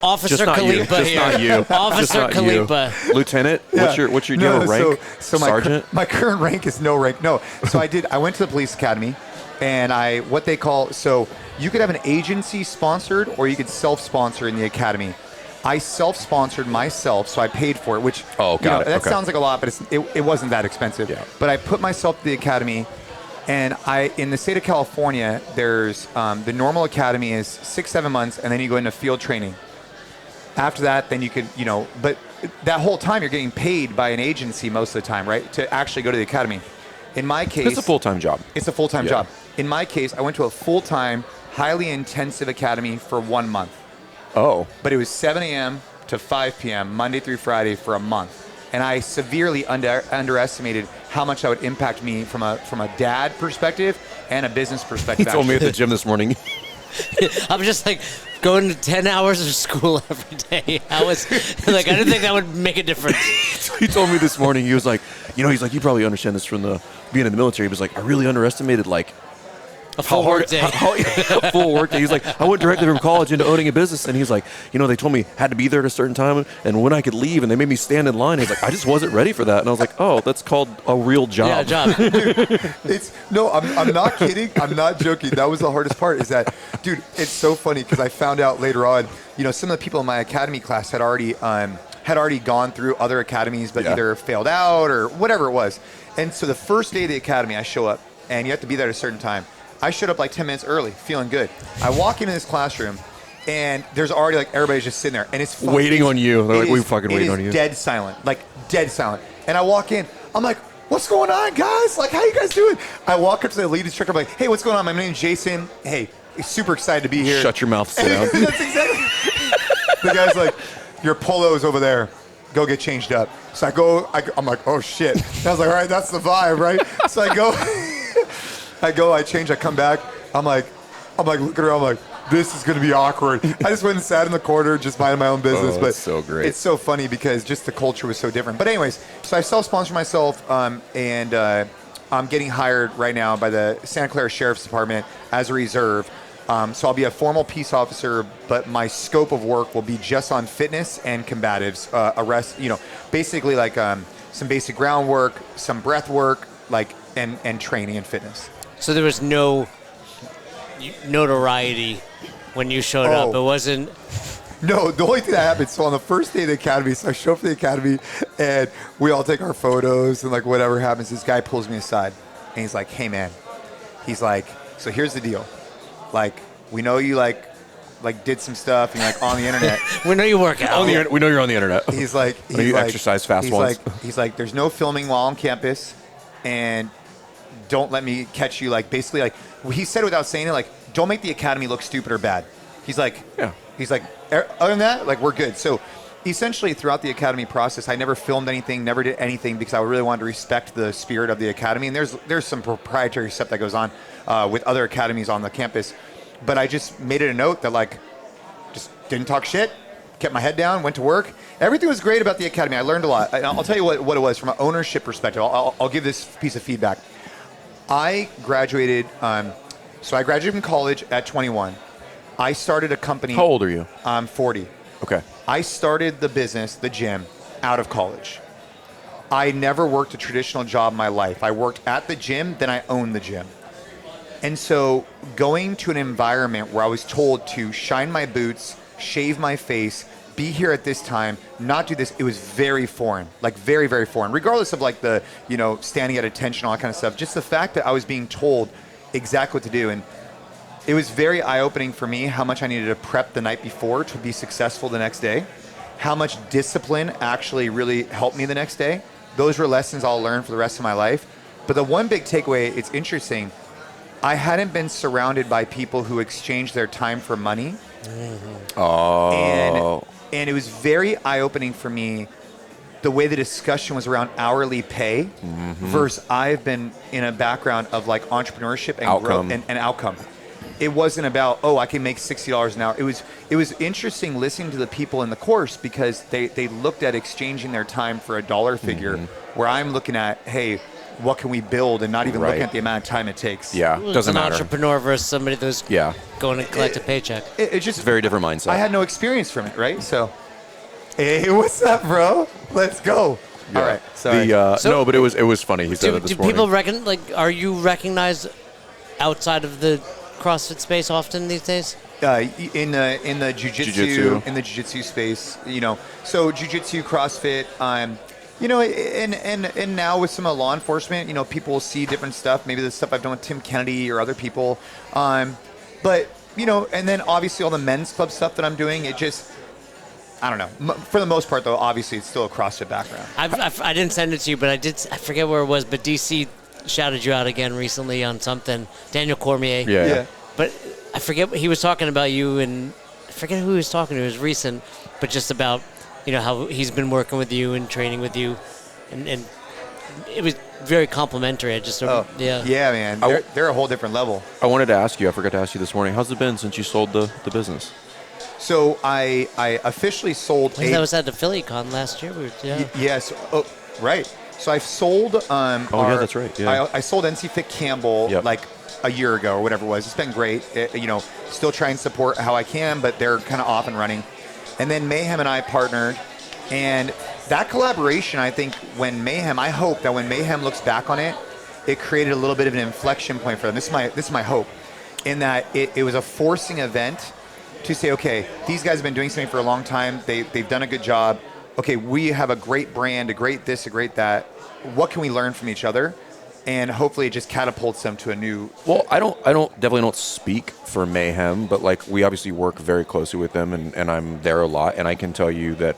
Officer Khalipa here. Not you. Officer Khalipa. Lieutenant? Yeah. What's your do you have a rank? So Sergeant? my current rank is no rank. No. So I went to the police academy, and so you could have an agency sponsored or you could self-sponsor in the academy. I self-sponsored myself, so I paid for it, which that sounds like a lot, but it wasn't that expensive. Yeah. But I put myself to the academy, and in the state of California, there's the normal academy is 6-7 months, and then you go into field training. After that, then you could, but that whole time you're getting paid by an agency most of the time, right? To actually go to the academy. In my case, it's a full-time job. It's a full-time job. In my case, I went to a full-time, highly intensive academy for 1 month. Oh. But it was 7 a.m. to 5 p.m., Monday through Friday for a month. And I severely underestimated how much that would impact me from a dad perspective and a business perspective. He told me at the gym this morning. I'm just like going to 10 hours of school every day. I was like, I didn't think that would make a difference. He told me this morning, he was like, you probably understand this from being in the military. He was like, I really underestimated a full work day. Full work day. He's like, I went directly from college into owning a business, and he's like, they told me I had to be there at a certain time and when I could leave, and they made me stand in line. He's like, I just wasn't ready for that. And I was like, oh, that's called a real job. Yeah, a job. Dude, I'm not kidding. I'm not joking. That was the hardest part. Is that, dude? It's so funny because I found out later on. Some of the people in my academy class had already gone through other academies, but either failed out or whatever it was. And so the first day of the academy, I show up, and you have to be there at a certain time. I showed up like 10 minutes early, feeling good. I walk into this classroom, and there's already everybody's just sitting there, and it's waiting on you. They're like, we fucking waiting on you. Dead silent, dead silent. And I walk in, I'm like, what's going on, guys? How you guys doing? I walk up to the lead instructor, I'm like, hey, what's going on? My name's Jason. Hey, super excited to be here. Shut your mouth, sit down. That's exactly. The guy's like, your polo's over there. Go get changed up. So I'm like, oh shit. And I was like, all right, that's the vibe, right? So I change, I come back. I'm like looking around, I'm like, this is going to be awkward. I just went and sat in the corner, just minding my own business. But so great. It's so funny because just the culture was so different. But anyways, so I self-sponsor myself, and I'm getting hired right now by the Santa Clara Sheriff's Department as a reserve. So I'll be a formal peace officer, but my scope of work will be just on fitness and combatives, arrest, basically some basic groundwork, some breath work, and training and fitness. So there was no notoriety when you showed up. It wasn't. No, the only thing that happened, so on the first day of the academy, so I show up to the academy, and we all take our photos, and whatever happens, this guy pulls me aside, and he's like, hey man, he's like, so here's the deal. We know you did some stuff and on the internet. We know you work out. We know you're on the internet. He's like, you exercise fast once. He's like, there's no filming while on campus, and don't let me catch you. Basically, he said it without saying it. Don't make the academy look stupid or bad. He's like, yeah. He's like, other than that, we're good. So essentially, throughout the academy process, I never filmed anything, never did anything because I really wanted to respect the spirit of the academy. And there's some proprietary stuff that goes on with other academies on the campus. But I just made it a note that just didn't talk shit, kept my head down, went to work. Everything was great about the academy. I learned a lot. I'll tell you what it was from an ownership perspective. I'll give this piece of feedback. I graduated, so I graduated from college at 21. I started a company. How old are you? I'm 40. Okay. I started the business, the gym, out of college. I never worked a traditional job in my life. I worked at the gym, then I owned the gym. And so going to an environment where I was told to shine my boots, shave my face, be here at this time, not do this, it was very foreign, very, very foreign, regardless of the, standing at attention, all that kind of stuff. Just the fact that I was being told exactly what to do. And it was very eye-opening for me how much I needed to prep the night before to be successful the next day, how much discipline actually really helped me the next day. Those were lessons I'll learn for the rest of my life. But the one big takeaway, it's interesting, I hadn't been surrounded by people who exchanged their time for money. Mm-hmm. Oh. And it was very eye-opening for me the way the discussion was around hourly pay versus I've been in a background of entrepreneurship and growth and outcome. It wasn't about, I can make $60 an hour. It was interesting listening to the people in the course because they looked at exchanging their time for a dollar figure where I'm looking at, hey, what can we build, and not even looking Right. at the amount of time it takes. Yeah, It's doesn't an matter. entrepreneur versus somebody that's Yeah, going to collect a paycheck. It's just very different mindset. I had no experience from it, right? So, hey, what's up, bro? Let's go. Yeah. All right. Sorry. So- No, but it was funny. He said Do, it this do morning. people are you recognized outside of the CrossFit space often these days? In the Jiu-jitsu. jiu-jitsu space, so jiu-jitsu, CrossFit, and now with some of law enforcement, people will see different stuff, maybe the stuff I've done with Tim Kennedy or other people, but and then obviously all the men's club stuff that I'm doing, it just, I don't know. For the most part, though, obviously it's still a CrossFit background. I didn't send it to you, but I forget where it was, but DC shouted you out again recently on something. Daniel Cormier. Yeah. But I forget, he was talking about you, and I forget who he was talking to. It was recent, but just about, how he's been working with you and training with you. And it was very complimentary. Yeah, man. They're a whole different level. I wanted to ask you. I forgot to ask you this morning. How's it been since you sold the business? So I officially sold that was at the PhillyCon last year. Yes. Oh, right. So I've sold. Yeah, that's right. Yeah. I sold NC Fit Campbell like a year ago or whatever it was. It's been great. Still try and support how I can, but they're kind of off and running. And then Mayhem and I partnered, and that collaboration, I think, I hope that when Mayhem looks back on it, it created a little bit of an inflection point for them. This is my hope, in that it was a forcing event to say, okay, these guys have been doing something for a long time. They've done a good job. Okay, we have a great brand, a great this, a great that. What can we learn from each other? And hopefully it just catapults them to a new. Well, I definitely don't speak for Mayhem, but like we obviously work very closely with them, and I'm there a lot, and I can tell you that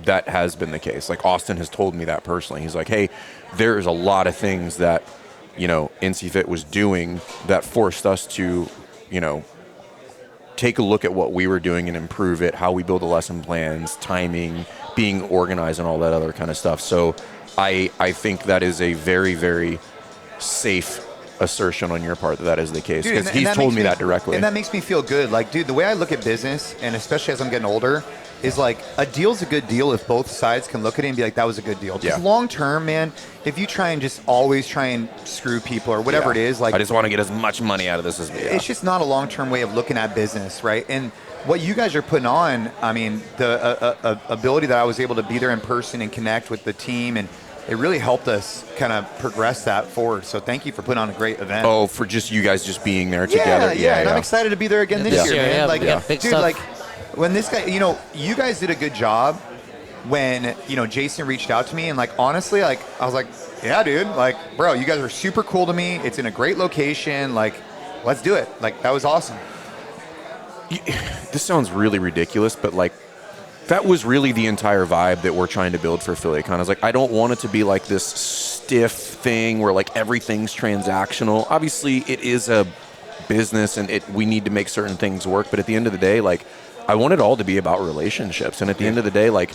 that has been the case. Like Austin has told me that personally. He's like, hey, there's a lot of things that NC Fit was doing that forced us to take a look at what we were doing and improve it, how we build the lesson plans, timing, being organized, and all that other kind of stuff. So I think that is a very, very safe assertion on your part that is the case, because he's told me that directly. And that makes me feel good. Like, dude, the way I look at business, and especially as I'm getting older, is like a deal's a good deal if both sides can look at it and be like, that was a good deal. Because long term, man, if you try and just always try and screw people or whatever it is, like, I just want to get as much money out of this as me. It's just not a long term way of looking at business, right? And what you guys are putting on, I mean, the ability that I was able to be there in person and connect with the team, and it really helped us kind of progress that forward. So thank you for putting on a great event. Oh, for just you guys just being there together. Yeah. And I'm excited to be there again this year, man. Like, big dude, stuff. like when this guy, you guys did a good job when, Jason reached out to me, and like, honestly, like, I was like, yeah, dude, like, bro, you guys are super cool to me. It's in a great location. Like, let's do it. Like, that was awesome. This sounds really ridiculous, but like, that was really the entire vibe that we're trying to build for PhillyCon. I was like, I don't want it to be like this stiff thing where like everything's transactional. Obviously, it is a business, and we need to make certain things work. But at the end of the day, like, I want it all to be about relationships. And at the end of the day, like,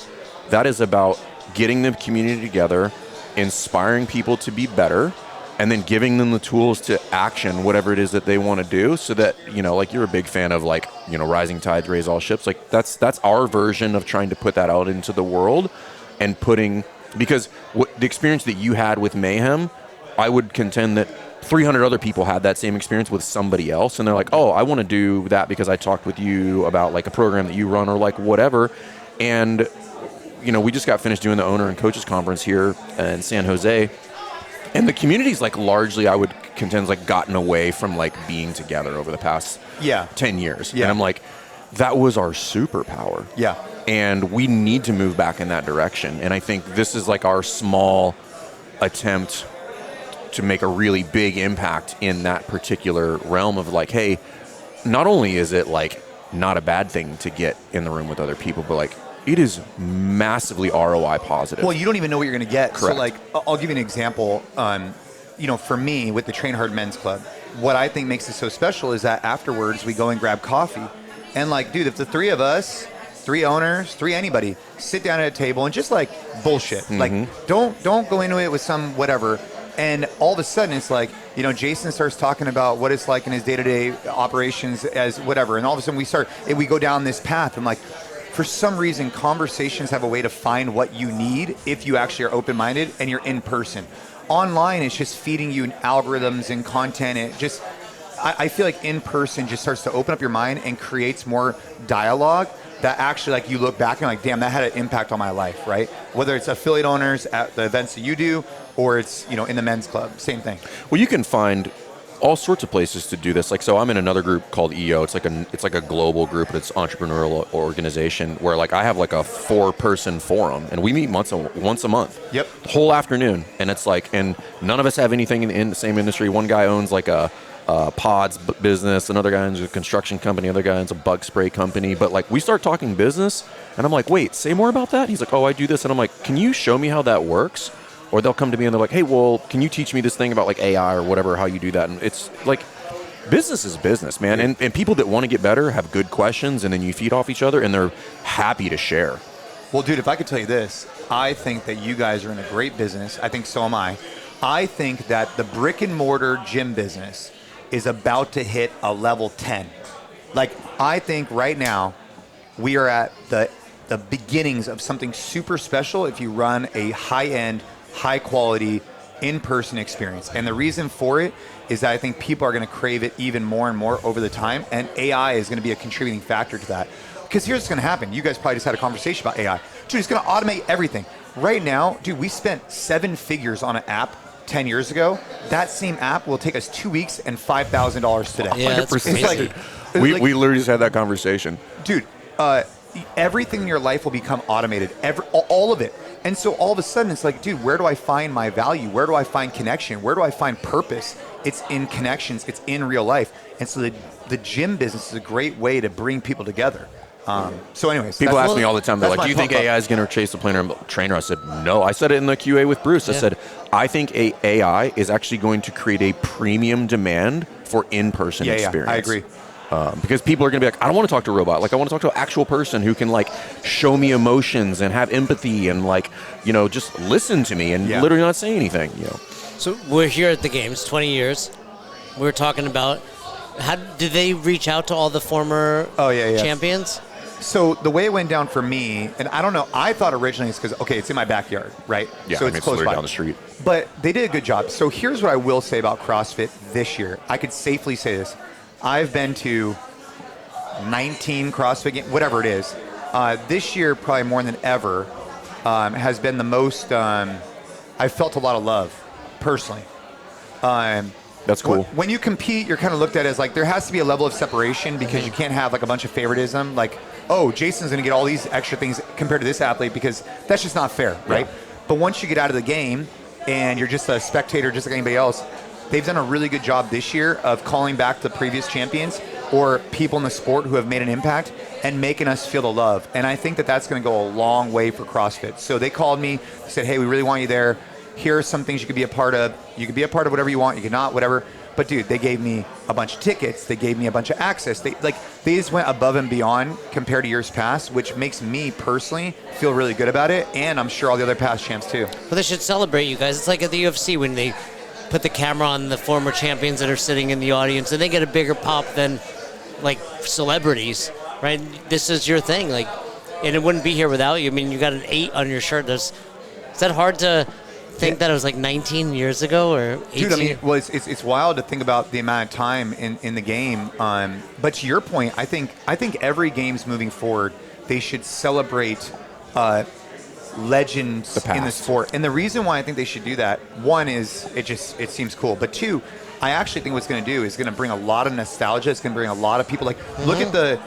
that is about getting the community together, inspiring people to be better, and then giving them the tools to action whatever it is that they want to do, so that, like, you're a big fan of, like, rising tides raise all ships. Like, that's our version of trying to put that out into the world, and because the experience that you had with Mayhem, I would contend that 300 other people had that same experience with somebody else, and they're like, oh, I want to do that because I talked with you about like a program that you run or like whatever. And we just got finished doing the owner and coaches conference here in San Jose, and the community's like largely, I would contend, like gotten away from like being together over the past 10 years. And I'm like, that was our superpower. And we need to move back in that direction. And I think this is like our small attempt to make a really big impact in that particular realm of like, hey, not only is it like not a bad thing to get in the room with other people, but like, it is massively ROI positive. Well, you don't even know what you're going to get. Correct. So, like, I'll give you an example. For me, with the Train Hard Men's Club, what I think makes it so special is that afterwards we go and grab coffee. And, like, dude, if the three of us, 3 owners, 3 anybody, sit down at a table and just, like, bullshit. Mm-hmm. Like, don't go into it with some whatever. And all of a sudden, it's like, Jason starts talking about what it's like in his day-to-day operations as whatever. And all of a sudden, we go down this path. I'm like, for some reason, conversations have a way to find what you need if you actually are open-minded and you're in person. Online, it's just feeding you algorithms and content. I feel like in person just starts to open up your mind and creates more dialogue that actually, like, you look back and like, damn, that had an impact on my life, right? Whether it's affiliate owners at the events that you do, or it's, you know, in the men's club, same thing. Well, you can find all sorts of places to do this. Like, so I'm in another group called EO. It's like a global group, but it's entrepreneurial organization where like I have like a 4-person forum, and we meet once a month. Yep. The whole afternoon, and it's like, and none of us have anything in the same industry. One guy owns like a pods business, another guy owns a construction company, another guy owns a bug spray company. But like we start talking business, and I'm like, wait, say more about that. He's like, oh, I do this, and I'm like, can you show me how that works? Or they'll come to me and they're like, hey, well, can you teach me this thing about like AI or whatever, how you do that? And it's like, business is business, man. And people that want to get better have good questions, and then you feed off each other, and they're happy to share. Well, dude, if I could tell you this, I think that you guys are in a great business. I think so am I. I think that the brick and mortar gym business is about to hit a level 10. Like, I think right now we are at the beginnings of something super special if you run a high-end, high-quality, in-person experience. And the reason for it is that I think people are going to crave it even more and more over the time, and AI is going to be a contributing factor to that. Because here's what's going to happen. You guys probably just had a conversation about AI. Dude, it's going to automate everything. Right now, dude, we spent 7 figures on an app 10 years ago. That same app will take us 2 weeks and $5,000 today. Yeah, that's crazy. We literally just had that conversation. Dude, everything in your life will become automated. All of it. And so all of a sudden, it's like, dude, where do I find my value? Where do I find connection? Where do I find purpose? It's in connections. It's in real life. And so the gym business is a great way to bring people together. So anyways. People ask me all the time, they're like, do you think AI is going to chase the trainer? I said, no. I said it in the QA with Bruce. I said, I think AI is actually going to create a premium demand for in-person experience. I agree. Because people are going to be like, I don't want to talk to a robot. Like, I want to talk to an actual person who can, like, show me emotions and have empathy and, like, you know, just listen to me and literally not say anything, you know. So we're here at the games, 20 years. We're talking about, how did they reach out to all the former champions? So the way it went down for me, and I don't know, I thought originally it's because, okay, it's in my backyard, right? Yeah, so it's close by. Down the street. But they did a good job. So here's what I will say about CrossFit this year. I could safely say this. I've been to 19 CrossFit games, whatever it is. This year, probably more than ever, has been the most, I've felt a lot of love, personally. That's cool. When you compete, you're kind of looked at as like, there has to be a level of separation because you can't have like a bunch of favoritism. Like, oh, Jason's going to get all these extra things compared to this athlete, because that's just not fair, right? But once you get out of the game and you're just a spectator, just like anybody else, they've done a really good job this year of calling back the previous champions or people in the sport who have made an impact and making us feel the love. And I think that that's going to go a long way for CrossFit. So they called me, said, hey, we really want you there. Here are some things you could be a part of. You could be a part of whatever you want. You could not, whatever. But dude, they gave me a bunch of tickets. They gave me a bunch of access. They just went above and beyond compared to years past, which makes me personally feel really good about it. And I'm sure all the other past champs too. Well, they should celebrate you guys. It's like at the UFC when they put the camera on the former champions that are sitting in the audience, and they get a bigger pop than like celebrities, right? This is your thing, like, and it wouldn't be here without you. I mean, you got an 8 on your shirt. Is that hard to think that it was like 19 years ago or 18? Dude, I mean, well, it's wild to think about the amount of time in the game. But to your point, I think every game's moving forward, they should celebrate legends in the sport. And the reason why I think they should do that, one is it seems cool. But two, I actually think what's going to do is going to bring a lot of nostalgia. It's going to bring a lot of people. Like, look at the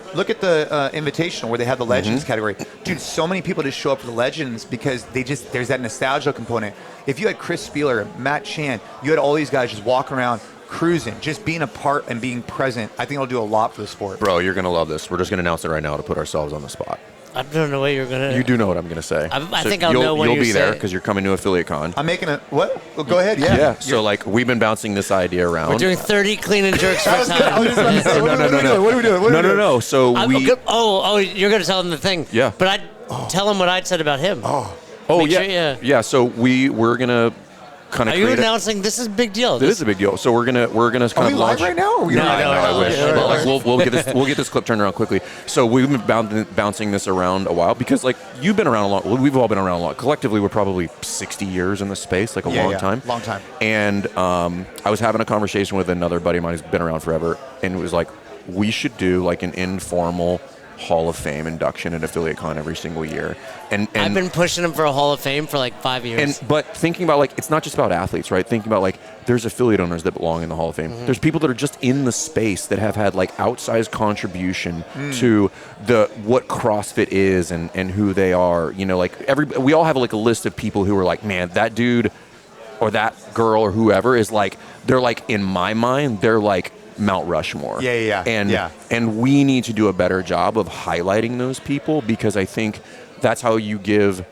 Invitational where they have the Legends category. Dude, so many people just show up for the Legends because there's that nostalgia component. If you had Chris Spieler, Matt Chan, you had all these guys just walking around cruising, just being a part and being present, I think it'll do a lot for the sport. Bro, you're going to love this. We're just going to announce it right now to put ourselves on the spot. I don't know what you're going to... You do know what I'm going to say. I think I'll know when you'll be there say because you're coming to Affiliate Con. I'm making a... What? Well, go ahead, yeah. So, like, we've been bouncing this idea around. We're doing 30 clean and jerks for time. No. What are we doing? No. So we... Oh, you're going to tell him the thing. Yeah. But tell him what I'd said about him. Yeah. So we're going to kind of. Are you announcing this is a big deal? This is a big deal. So we're gonna kind of Are we launch live right now? Or are we No, live? no, I wish. no, no. Like, we'll get this clip turned around quickly. So we've been bouncing this around a while because like you've been around a lot. We've all been around a lot. Collectively, we're probably 60 years in the space, like a long time. Long time. And I was having a conversation with another buddy of mine who's been around forever, and it was like, we should do like an informal Hall of Fame induction at Affiliate Con every single year. And I've been pushing him for a Hall of Fame for like 5 years. But thinking about like, it's not just about athletes, right? Thinking about like, there's affiliate owners that belong in the Hall of Fame. There's people that are just in the space that have had like outsized contribution to what CrossFit is and who they are. You know, like we all have like a list of people who are like, man, that dude or that girl or whoever is like, they're like, in my mind, they're like Mount Rushmore. And we need to do a better job of highlighting those people, because I think that's how you give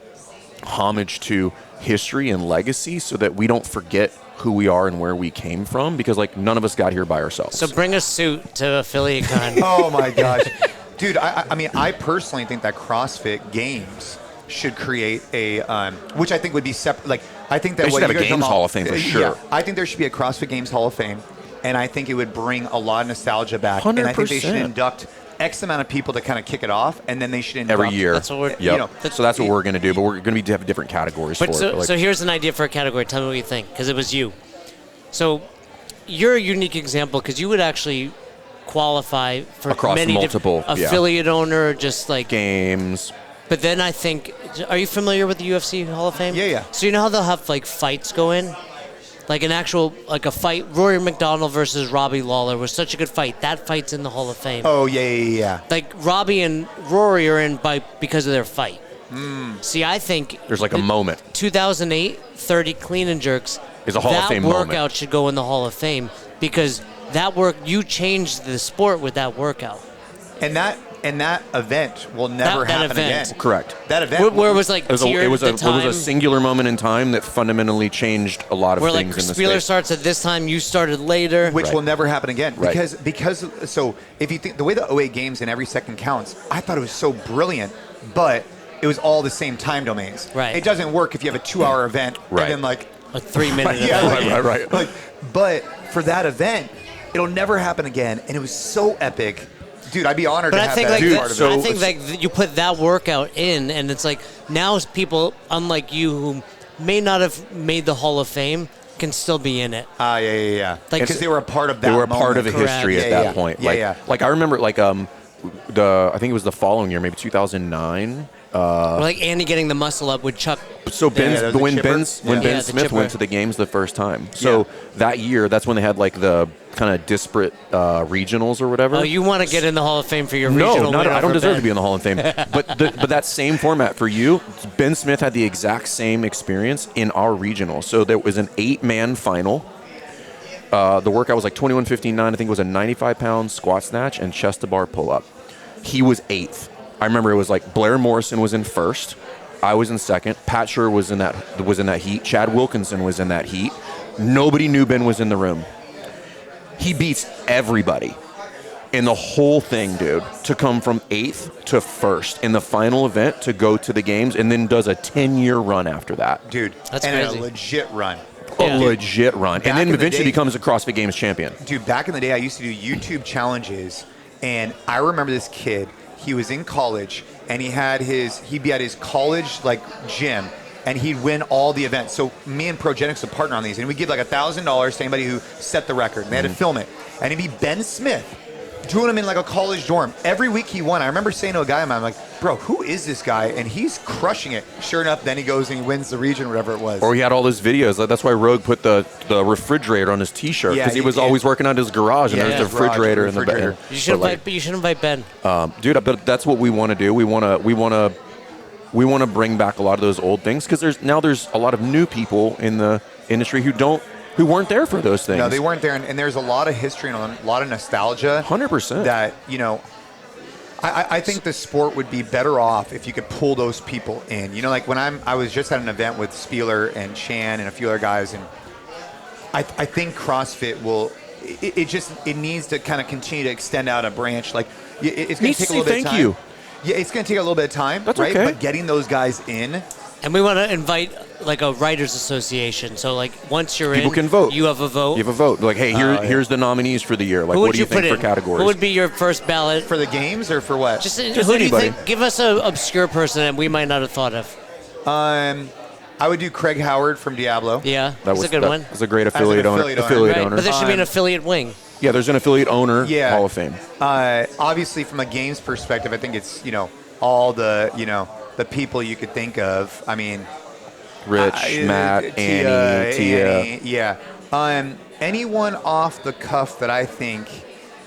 homage to history and legacy, so that we don't forget who we are and where we came from, because like none of us got here by ourselves. So bring a suit to Affiliate Con. Oh my gosh. Dude, I mean, I personally think that CrossFit Games should create a, which I think would be separate. Like, I think that they should what have you a guys Games talking Hall about- of Fame for sure. Yeah, I think there should be a CrossFit Games Hall of Fame, and I think it would bring a lot of nostalgia back. 100%. And I think they should induct X amount of people to kind of kick it off, and then they should induct Every year. That's what we're- Yep. you know, So that's what we're going to do, but we're going to have different categories for But it. so here's an idea for a category. Tell me what you think, because it was you. So you're a unique example, because you would actually qualify for Across many multiple, affiliate owner, just like games. But then I think, are you familiar with the UFC Hall of Fame? Yeah. So you know how they'll have like fights go in? Like an actual, like a fight, Rory McDonald versus Robbie Lawler was such a good fight. That fight's in the Hall of Fame. Oh, yeah. Like Robbie and Rory are in because of their fight. See, I think There's like a moment. 2008 30 clean and jerks Is a Hall of Fame that workout moment. should go in the Hall of Fame, because you changed the sport with that workout. And that event will never That happen event. again. Correct. That event Where it was like It was, tiered it, was at a, the time, it was a singular moment in time that fundamentally changed a lot of where like things in the Spieler space. starts at this time, you started later. which Right. will never happen again. Right. Because so if you think the way the '08 games and every second counts, I thought it was so brilliant, but it was all the same time domains. Right. It doesn't work if you have a 2-hour event Right. and then like A 3-minute yeah, event. like, right. Like, but for that event, it'll never happen again, and it was so epic. Dude, I'd be honored But to I have think that like as Dude, part of so- it. I think like you put that workout in, and it's like now people unlike you who may not have made the Hall of Fame can still be in it. Yeah. Like- Because they were a part of that. They were a part moment. of the history Correct. at Yeah, that yeah. point. Yeah. Like I remember like I think it was the following year, maybe 2009. Or like Andy getting the muscle up with Chuck. So there was a when chipper. Ben Yeah. Yeah, the Smith chipper. went to the games the first time. So that year, that's when they had like the kind of disparate regionals or whatever. Oh, you want to get in the Hall of Fame for your No, regional not, win I don't over deserve Ben. to be in the Hall of Fame. but that same format for you, Ben Smith had the exact same experience in our regional. So there was an 8-man final. The workout was like 21:59. I think it was a 95-pound squat snatch and chest to bar pull up. He was 8th. I remember it was like Blair Morrison was in first. I was in second. Pat Scher was in that heat. Chad Wilkinson was in that heat. Nobody knew Ben was in the room. He beats everybody in the whole thing, dude, to come from 8th to 1st in the final event to go to the games, and then does a 10-year run after that. Dude, That's and crazy. a legit run. Yeah. A legit run. Back And then in the eventually day- becomes a CrossFit Games champion. Dude, back in the day, I used to do YouTube challenges, and I remember this kid. He was in college, and he'd be at his college like gym, and he'd win all the events. So me and Progenics would partner on these, and we'd give like $1,000 to anybody who set the record. And they had to film it, and it'd be Ben Smith doing them in like a college dorm. Every week he won. I remember saying to a guy of mine, I'm like, bro, who is this guy? And he's crushing it. Sure enough, then he goes and he wins the region, whatever it was. Or he had all those videos. That's why Rogue put the refrigerator on his T-shirt, Yeah, because he he was did. always working out his garage, and Yeah, there's the his garage, refrigerator in the refrigerator. back. You should But, like, invite Ben. dude, but that's what we want to do. We want to bring back a lot of those old things, because there's a lot of new people in the industry who weren't there for those things. No, they weren't there, and there's a lot of history and a lot of nostalgia. 100%. That, you know, I think the sport would be better off if you could pull those people in. You know, like when I was just at an event with Spieler and Chan and a few other guys, and I think CrossFit will. It needs to kind of continue to extend out a branch. Like it's going to take a little bit of time. Yeah, it's going to take a little bit of time, That's right? okay. But getting those guys in. And we want to invite like a writers association. So like once you're People in, can vote. you have a vote. You have a vote. Like, hey, here's the nominees for the year. Like, Who what would do you think put for in? categories? Who would be your first ballot? For the games or for what? Just who Just do you anybody. think? Give us an obscure person that we might not have thought of. I would do Craig Howard from Diablo. Yeah, that's a good one. That's a great affiliate owner. affiliate Right, owner. but there should be an affiliate wing. Yeah, there's an affiliate owner. Yeah. Hall of Fame. Obviously, from a games perspective, I think it's all the the people you could think of. I mean, Rich, Matt, Annie, Tia. yeah. Anyone off the cuff that I think,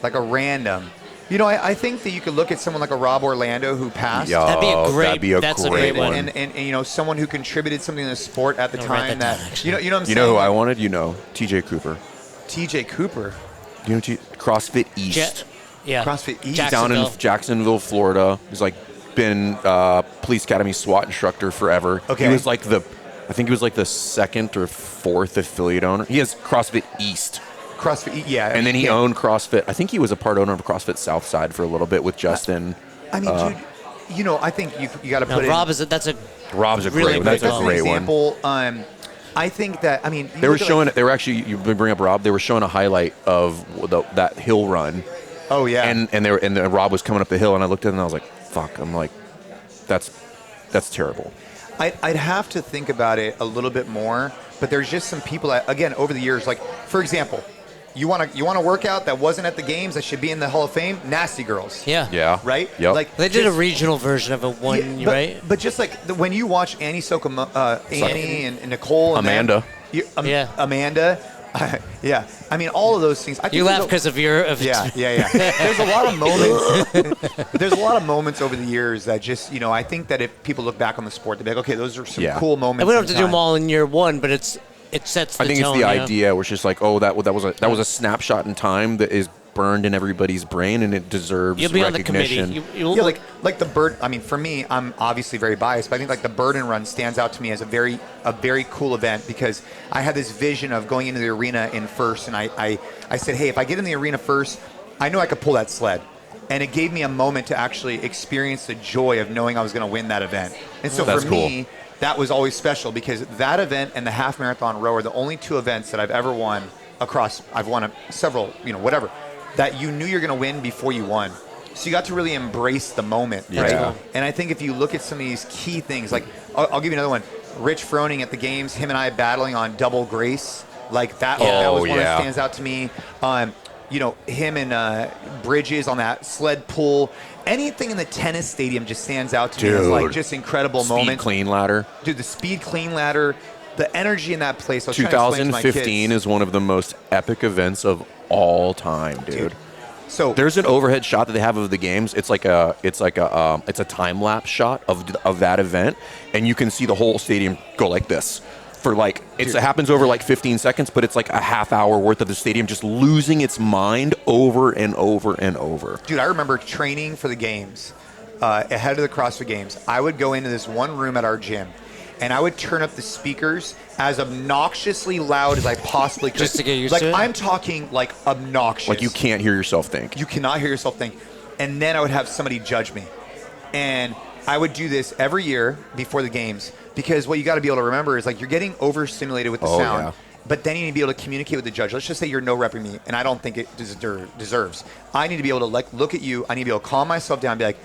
like a random. I think that you could look at someone like a Rob Orlando who passed. Yo, That'd be a great- that'd be a that's a great great one. one. And someone who contributed something in the sport at the I'll write time that down, that actually. you know what I'm You saying? know who I wanted? TJ Cooper. TJ Cooper. You know CrossFit East. Yeah. CrossFit East. Down in Jacksonville. Jacksonville, Florida. He's like been police academy SWAT instructor forever. Okay. He was like I think he was like the second or fourth affiliate owner. He has CrossFit East. CrossFit, yeah. And then he owned CrossFit. I think he was a part owner of CrossFit Southside for a little bit with Justin. I mean, dude, I think you got to Now, put Rob in. that's a Rob's a Really great one. That's great a one. great one. example. I think that They were showing. They were actually. You bring up Rob. They were showing a highlight of that hill run. Oh yeah. And Rob was coming up the hill, and I looked at it and I was like, "Fuck!" I'm like, "That's terrible." I'd have to think about it a little bit more, but there's just some people that, again, over the years, like for example, you want a workout that wasn't at the games that should be in the Hall of Fame? Nasty Girls. Yeah. Right. Yep. Like They did a just- regional version of it one, Yeah, but, right? But just like when you watch Annie Annie and Nicole and Amanda. Yeah. Amanda, yeah. I mean, all of those things. I think You there's laugh a- because of your Yeah. There's a lot of moments. There's a lot of moments over the years that just, I think that if people look back on the sport, they'll be like, okay, those are some Yeah. cool moments. and we don't have to in do them time. all in year one, but it sets the I think tone. it's the yeah. idea where it's just like, oh, that was a snapshot in time that is burned in everybody's brain, and it deserves You'll be on the committee. recognition. You'll Yeah, like the bird. I mean, for me, I'm obviously very biased, but I think like the Burden Run stands out to me as a very cool event because I had this vision of going into the arena in first, and I said, hey, if I get in the arena first, I know I could pull that sled, and it gave me a moment to actually experience the joy of knowing I was going to win that event. And so That's for cool. me, that was always special because that event and the half marathon row are the only two events that I've ever won across. I've won several, whatever, that you knew you're going to win before you won. So you got to really embrace the moment, right? Yeah. And I think if you look at some of these key things, like I'll give you another one. Rich Froning at the games, him and I battling on double grace, like that. That was one yeah. that stands out to me. Him and Bridges on that sled pull. Anything in the tennis stadium just stands out to me as like just incredible Speed moments. clean ladder. Dude, the speed clean ladder, the energy in that place. I was trying to explain to my 2015 kids. is one of the most epic events of all time, dude. So There's an overhead shot that they have of the games. It's a time lapse shot of that event, and you can see the whole stadium go like this for like it happens over like 15 seconds, but it's like a half hour worth of the stadium just losing its mind over and over and over. Dude, I remember training for the games ahead of the CrossFit Games. I would go into this one room at our gym, and I would turn up the speakers as obnoxiously loud as I possibly could. Just to get used to it? I'm talking like obnoxious. Like you can't hear yourself think. You cannot hear yourself think. And then I would have somebody judge me. And I would do this every year before the games because what you got to be able to remember is like you're getting overstimulated with the sound. Yeah. But then you need to be able to communicate with the judge. Let's just say you're no-repping me, and I don't think it deserves. I need to be able to like look at you. I need to be able to calm myself down and be like,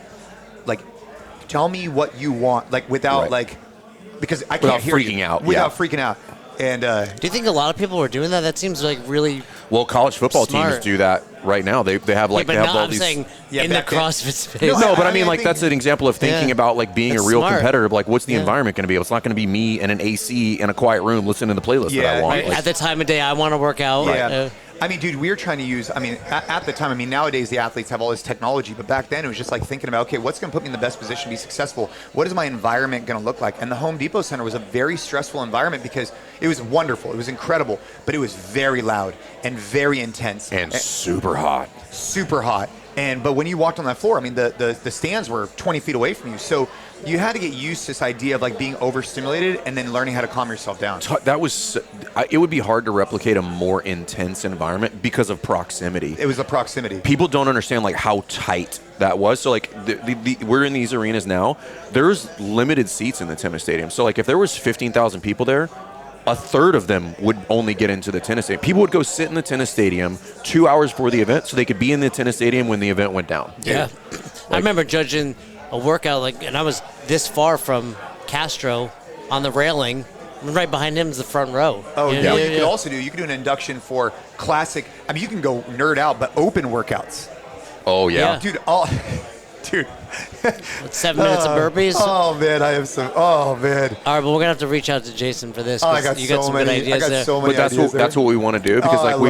tell me what you want, like without like, because I can't Without hear freaking you. out, Without yeah. freaking out. And Do you think a lot of people are doing that? That seems like really. Well, college football Smart. teams do that right now. They have like but they have now all I'm these. saying Yeah, in the back then- CrossFit space. No, but I I mean, like think- that's an example of thinking Yeah. about like being That's a real smart. competitor. Like, what's the Yeah. environment going to be? It's not going to be me and an AC in a quiet room listening to the playlist that Yeah, I want. right. Like, At the time of day I want to work out. Yeah. I mean, dude, we were trying to use, at the time, nowadays the athletes have all this technology, but back then it was just like thinking about, okay, what's going to put me in the best position to be successful? What is my environment going to look like? And the Home Depot Center was a very stressful environment because it was wonderful. It was incredible, but it was very loud and very intense. and super hot. Super hot. But when you walked on that floor, I mean, the stands were 20 feet away from you. So you had to get used to this idea of like being overstimulated and then learning how to calm yourself down. It would be hard to replicate a more intense environment because of proximity. It was the proximity. People don't understand like how tight that was. So like we're in these arenas now. There's limited seats in the tennis stadium. So like if there was 15,000 people there, a third of them would only get into the tennis stadium. People would go sit in the tennis stadium 2 hours before the event so they could be in the tennis stadium when the event went down. Yeah. I remember judging a workout, and I was this far from Castro on the railing. And right behind him is the front row. Oh, you know, you could do an induction for classic. I mean, you can go nerd out, but open workouts. Oh, yeah. Dude, dude. 7 minutes of burpees. Oh man, I have some. Oh man. All right, but we're gonna have to reach out to Jason for this. Oh, I got you so got some many. good ideas I got there. so many. But that's what we want to do because we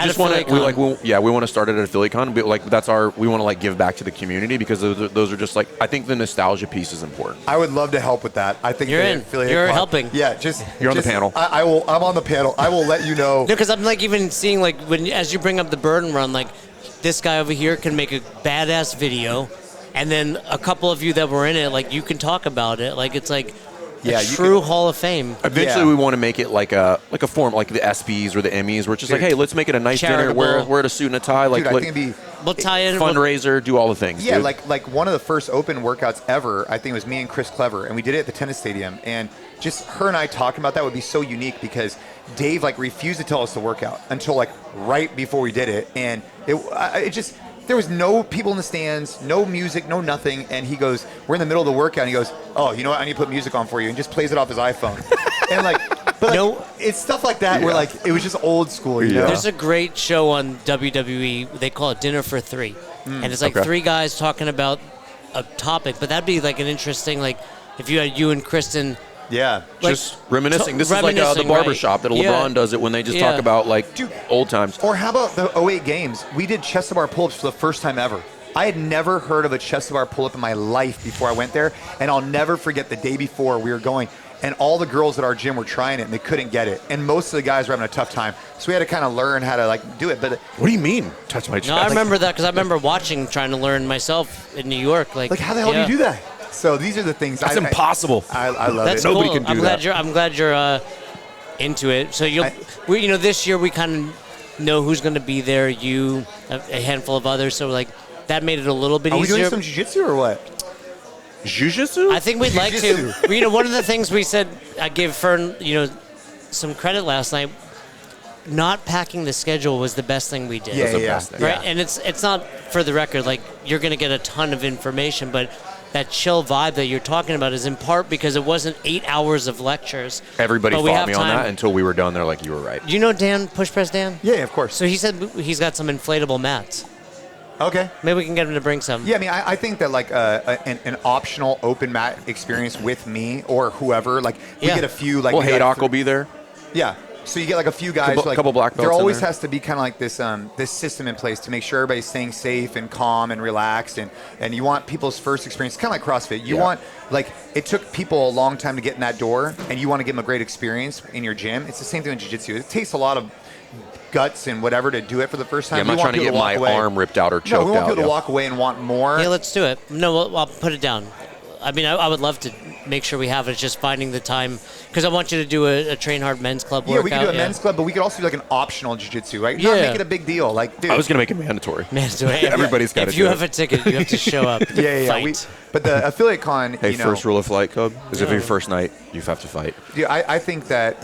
just want to we want to start it at AffiliateCon. We want to like give back to the community because those are just like I think the nostalgia piece is important. I would love to help with that. I think you're in. You're helping. Yeah, you're on the panel. I will. I'm on the panel. I will let you know. No, because I'm like even seeing like as you bring up the burden run, like this guy over here can make a badass video. And then a couple of you that were in it, like you can talk about it. Like it's like a true Hall of Fame. Eventually, we want to make it like a form, like the ESPYs or the Emmys, where it's just like, hey, let's make it a nice dinner. Wear a suit and a tie. Like, I think we'll tie in fundraiser, do all the things. Yeah, dude. like one of the first open workouts ever. I think it was me and Chris Clever, and we did it at the tennis stadium. And just her and I talking about that would be so unique because Dave like refused to tell us to work out until like right before we did it, and it just. There was no people in the stands, no music, no nothing. And he goes, we're in the middle of the workout. And he goes, oh, you know what? I need to put music on for you. And just plays it off his iPhone. And it's stuff like that where like, it was just old school, you know? There's a great show on WWE. They call it Dinner for Three. And it's like three guys talking about a topic. But that'd be like an interesting, like if you had you and Kristen. Yeah. Like, just reminiscing. This is like the barbershop that LeBron does it when they just talk about like old times. Or how about the 08 games? We did chest to bar pull-ups for the first time ever. I had never heard of a chest to bar pull-up in my life before I went there. And I'll never forget the day before we were going. And all the girls at our gym were trying it and they couldn't get it. And most of the guys were having a tough time. So we had to kind of learn how to like do it. But what do you mean? Touch my chest? No, I remember that because I remember trying to learn myself in New York. Like how the hell do you do that? So these are the things. That's impossible. I love That's it. Cool. Nobody can do that. I'm glad you're into it. So this year we kind of know who's going to be there. You, a handful of others. So like that made it a little bit easier. Are we doing some jiu-jitsu or what? Jiu-jitsu? I think we'd like to. One of the things we said, I gave Fern, some credit last night. Not packing the schedule was the best thing we did. Yeah. Right, yeah. And it's not for the record. Like you're going to get a ton of information, but that chill vibe that you're talking about is in part because it wasn't 8 hours of lectures. Everybody fought me on that until we were done. They're like, you were right. Do you know Dan, Push Press Dan? Yeah, of course. So he said he's got some inflatable mats. Okay. Maybe we can get him to bring some. Yeah, I mean, I think that like an optional open mat experience with me or whoever, like we get a few like. Well, Haydock will be there. Yeah. So you get like a few guys, a couple black belts. There always has to be kind of like this this system in place to make sure everybody's staying safe and calm and relaxed, and you want people's first experience, kind of like CrossFit. You want like it took people a long time to get in that door, and you want to give them a great experience in your gym. It's the same thing with jiu-jitsu. It takes a lot of guts and whatever to do it for the first time. Yeah, I'm not trying to get my arm ripped out or choked out. No, we want people to walk away and want more. Yeah, let's do it. No, I'll put it down. I mean, I would love to make sure we have it. It's just finding the time because I want you to do a Train Hard men's club workout. Yeah, we can do a men's club, but we could also do like an optional jiu-jitsu, right? Not make it a big deal. Like, dude, I was gonna make it mandatory. Everybody's got to. If you have a ticket, you have to show up. Fight. But the affiliate con, first rule of Flight Club is if your first night, you have to fight. Yeah, I think that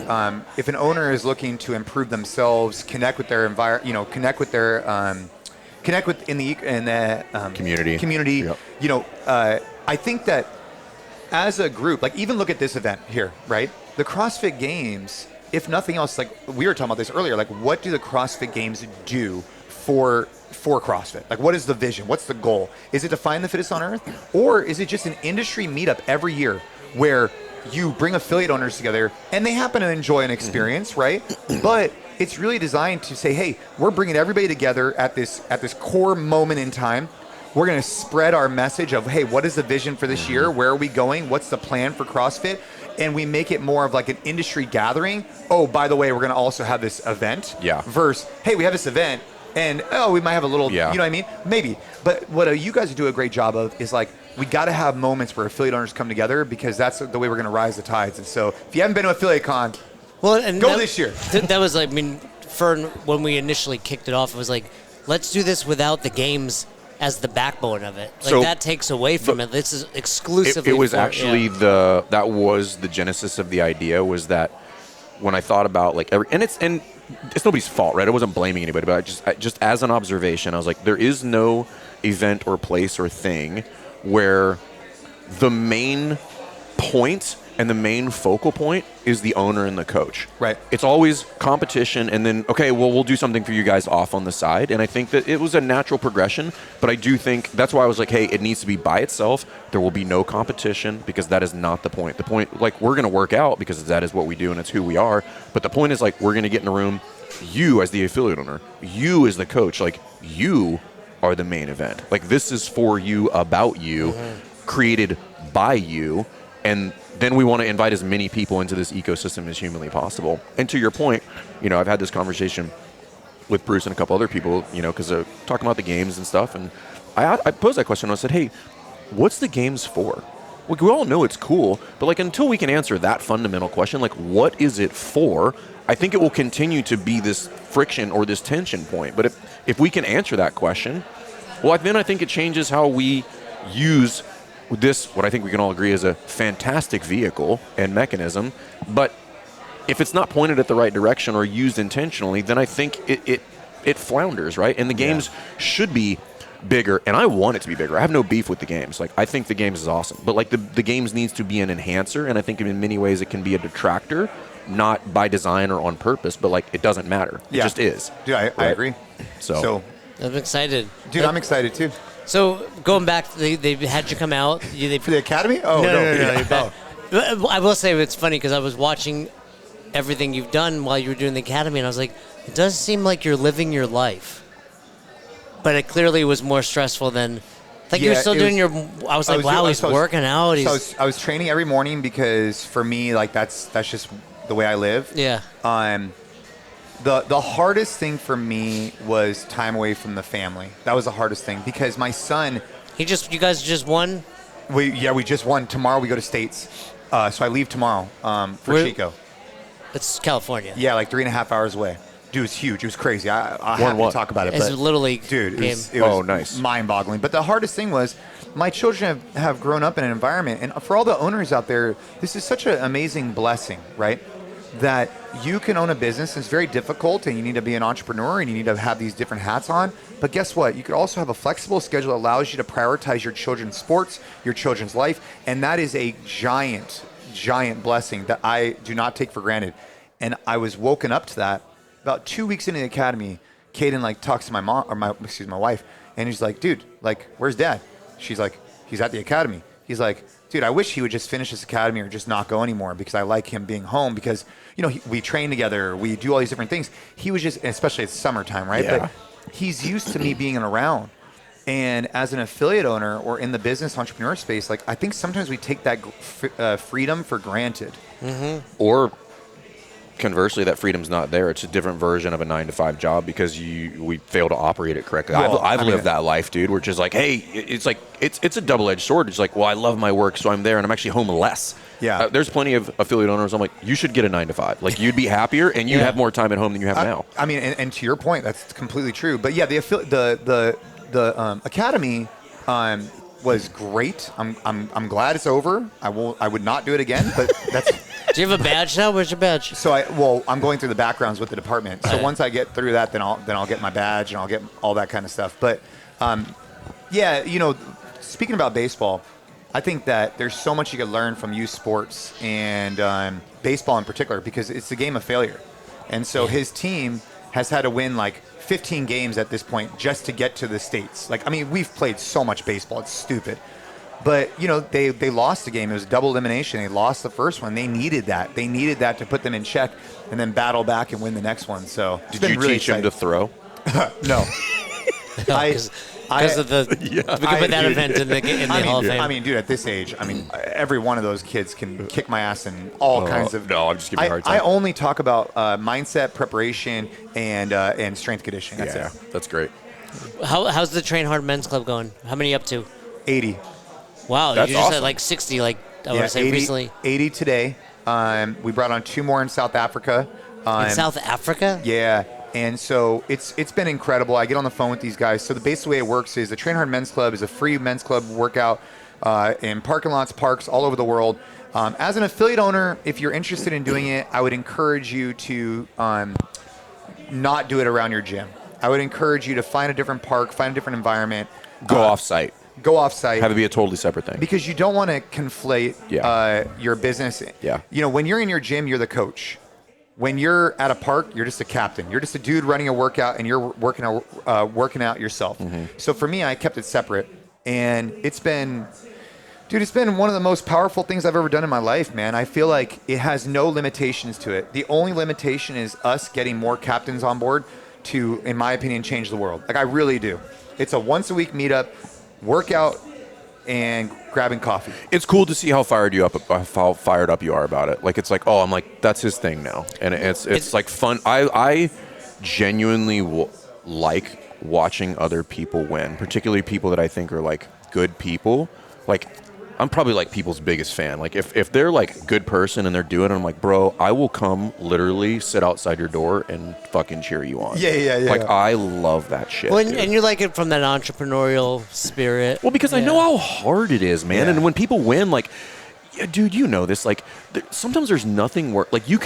if an owner is looking to improve themselves, connect with their environment, connect with in the community. Yep. I think that as a group, like even look at this event here, right? The CrossFit Games, if nothing else, like we were talking about this earlier, like what do the CrossFit Games do for CrossFit? Like what is the vision? What's the goal? Is it to find the fittest on earth? Or is it just an industry meetup every year where you bring affiliate owners together and they happen to enjoy an experience, right? But it's really designed to say, hey, we're bringing everybody together at this core moment in time. We're going to spread our message of, hey, what is the vision for this year? Where are we going? What's the plan for CrossFit? And we make it more of like an industry gathering. Oh, by the way, we're going to also have this event. Yeah. Versus, hey, we have this event. And we might have a little, Yeah. you know what I mean? Maybe. But what you guys do a great job of is like, we got to have moments where affiliate owners come together because that's the way we're going to rise the tides. And so if you haven't been to Affiliate Con, Well, and go this year. That was like, I mean, when we initially kicked it off, it was like, let's do this without the games as the backbone of it. Like So, that takes away from it. This is exclusively. It was for, actually yeah. that was the genesis of the idea, was that when I thought about like and it's nobody's fault, right? I wasn't blaming anybody, but I just as an observation, I was like, there is no event or place or thing where the main point and the main focal point is the owner and the coach. Right. It's always competition, and then, okay, well, we'll do something for you guys off on the side. And I think that it was a natural progression, but I do think that's why I was like, hey, it needs to be by itself. There will be no competition because that is not the point. The point, like, we're going to work out because that is what we do and it's who we are. But the point is, like, we're going to get in a room, you as the affiliate owner, you as the coach, like, you are the main event. Like, this is for you, about you, created by you, and then we want to invite as many people into this ecosystem as humanly possible. And to your point, you know, I've had this conversation with Bruce and a couple other people, you know, because they're talking about the games and stuff. And I posed that question. I said, hey, what's the games for? Like, we all know it's cool, but like until we can answer that fundamental question, like what is it for? I think it will continue to be this friction or this tension point. But if we can answer that question, well, then I think it changes how we use this, what I think we can all agree is a fantastic vehicle and mechanism. But if it's not pointed at the right direction or used intentionally, then I think it flounders, right? And the games should be bigger, and I want it to be bigger. I have no beef with the games. Like, I think the games is awesome. But like the games needs to be an enhancer, and I think in many ways it can be a detractor, not by design or on purpose, but like it doesn't matter. It just is. Dude, I agree. So I'm excited. Dude, I'm excited too. So going back, they had you come out. For the Academy? Oh, No, no. you're back. I will say it's funny because I was watching everything you've done while you were doing the Academy, and I was like, it does seem like you're living your life. But it clearly was more stressful than, like you're still doing your, I was like, wow, he's working out. I was training every morning because for me, like that's just the way I live. Yeah. The hardest thing for me was time away from the family. That was the hardest thing because my son. You guys just won? We just won. Tomorrow we go to States. So I leave tomorrow for Chico. It's California. Yeah, like 3.5 hours away. Dude, it was huge. It was crazy. I have to talk about it. It's but a Little League dude, game. It was nice. Mind-boggling. But the hardest thing was my children have grown up in an environment, and for all the owners out there, this is such an amazing blessing, right? That you can own a business. It's very difficult, and you need to be an entrepreneur, and you need to have these different hats on. But guess what? You could also have a flexible schedule that allows you to prioritize your children's sports, your children's life, and that is a giant, giant blessing that I do not take for granted. And I was woken up to that. About 2 weeks into the Academy, Caden like talks to my mom or my wife, and he's like, "Dude, like, where's Dad?" She's like, "He's at the Academy." He's like, "Dude, I wish he would just finish this Academy or just not go anymore because I like him being home because you know we train together, we do all these different things." He was just, especially it's summertime, right? Yeah. But he's used to me being around. And as an affiliate owner or in the business entrepreneur space, like I think sometimes we take that freedom for granted. Mm-hmm. Or conversely, that freedom's not there. It's a different version of a 9-to-5 job because we fail to operate it correctly. Well, I've lived that life, dude. We're just like, hey, it's like it's a double-edged sword. It's like, well, I love my work, so I'm there, and I'm actually home less. Yeah. There's plenty of affiliate owners. I'm like, you should get a 9-to-5. Like, you'd be happier, and you'd have more time at home than you have now. I mean, and to your point, that's completely true. But yeah, the Academy was great. I'm glad it's over. I would not do it again. But that's. Do you have a badge now? Where's your badge? So I'm going through the backgrounds with the department. So once I get through that, then I'll get my badge and I'll get all that kind of stuff. But yeah, you know, speaking about baseball, I think that there's so much you could learn from youth sports and baseball in particular because it's a game of failure. And so his team has had to win like 15 games at this point just to get to the States. Like, I mean, we've played so much baseball. It's stupid. But, you know, they lost the game. It was a double elimination. They lost the first one. They needed that. They needed that to put them in check and then battle back and win the next one. So Did you teach him to throw? No. because of the we can put that event in the Hall of Fame. I mean, dude, at this age, every one of those kids can kick my ass in all kinds of. No, I'm just giving you a hard time. I only talk about mindset, preparation, and strength conditioning. That's it. That's great. How's the Train Hard Men's Club going? How many up to? 80. Wow, That's you just awesome. had like 60, like I want to say 80, recently. 80 today. We brought on 2 more in South Africa. In South Africa? Yeah. And so it's been incredible. I get on the phone with these guys. So the basic way it works is the Train Hard Men's Club is a free men's club workout in parking lots, parks all over the world. As an affiliate owner, if you're interested in doing it, I would encourage you to not do it around your gym. I would encourage you to find a different park, find a different environment. Go off-site. Go off-site. Have it be a totally separate thing. Because you don't want to conflate your business. Yeah. You know, when you're in your gym, you're the coach. When you're at a park, you're just a captain. You're just a dude running a workout, and you're working out yourself. Mm-hmm. So for me, I kept it separate, and it's been one of the most powerful things I've ever done in my life, man. I feel like it has no limitations to it. The only limitation is us getting more captains on board to, in my opinion, change the world. Like, I really do. It's a once-a-week meetup, workout, and grabbing coffee. It's cool to see how fired you are about it. Like, it's like, oh, I'm like, that's his thing now, and it's like fun. I genuinely like watching other people win, particularly people that I think are like good people. Like, I'm probably like people's biggest fan. Like, if they're like a good person and they're doing it, I'm like, bro, I will come literally sit outside your door and fucking cheer you on. Yeah. Like, I love that shit. Well, and you like it from that entrepreneurial spirit. Well, because I know how hard it is, man. Yeah. And when people win, like, dude, you know this. Like, sometimes there's nothing work. Like, you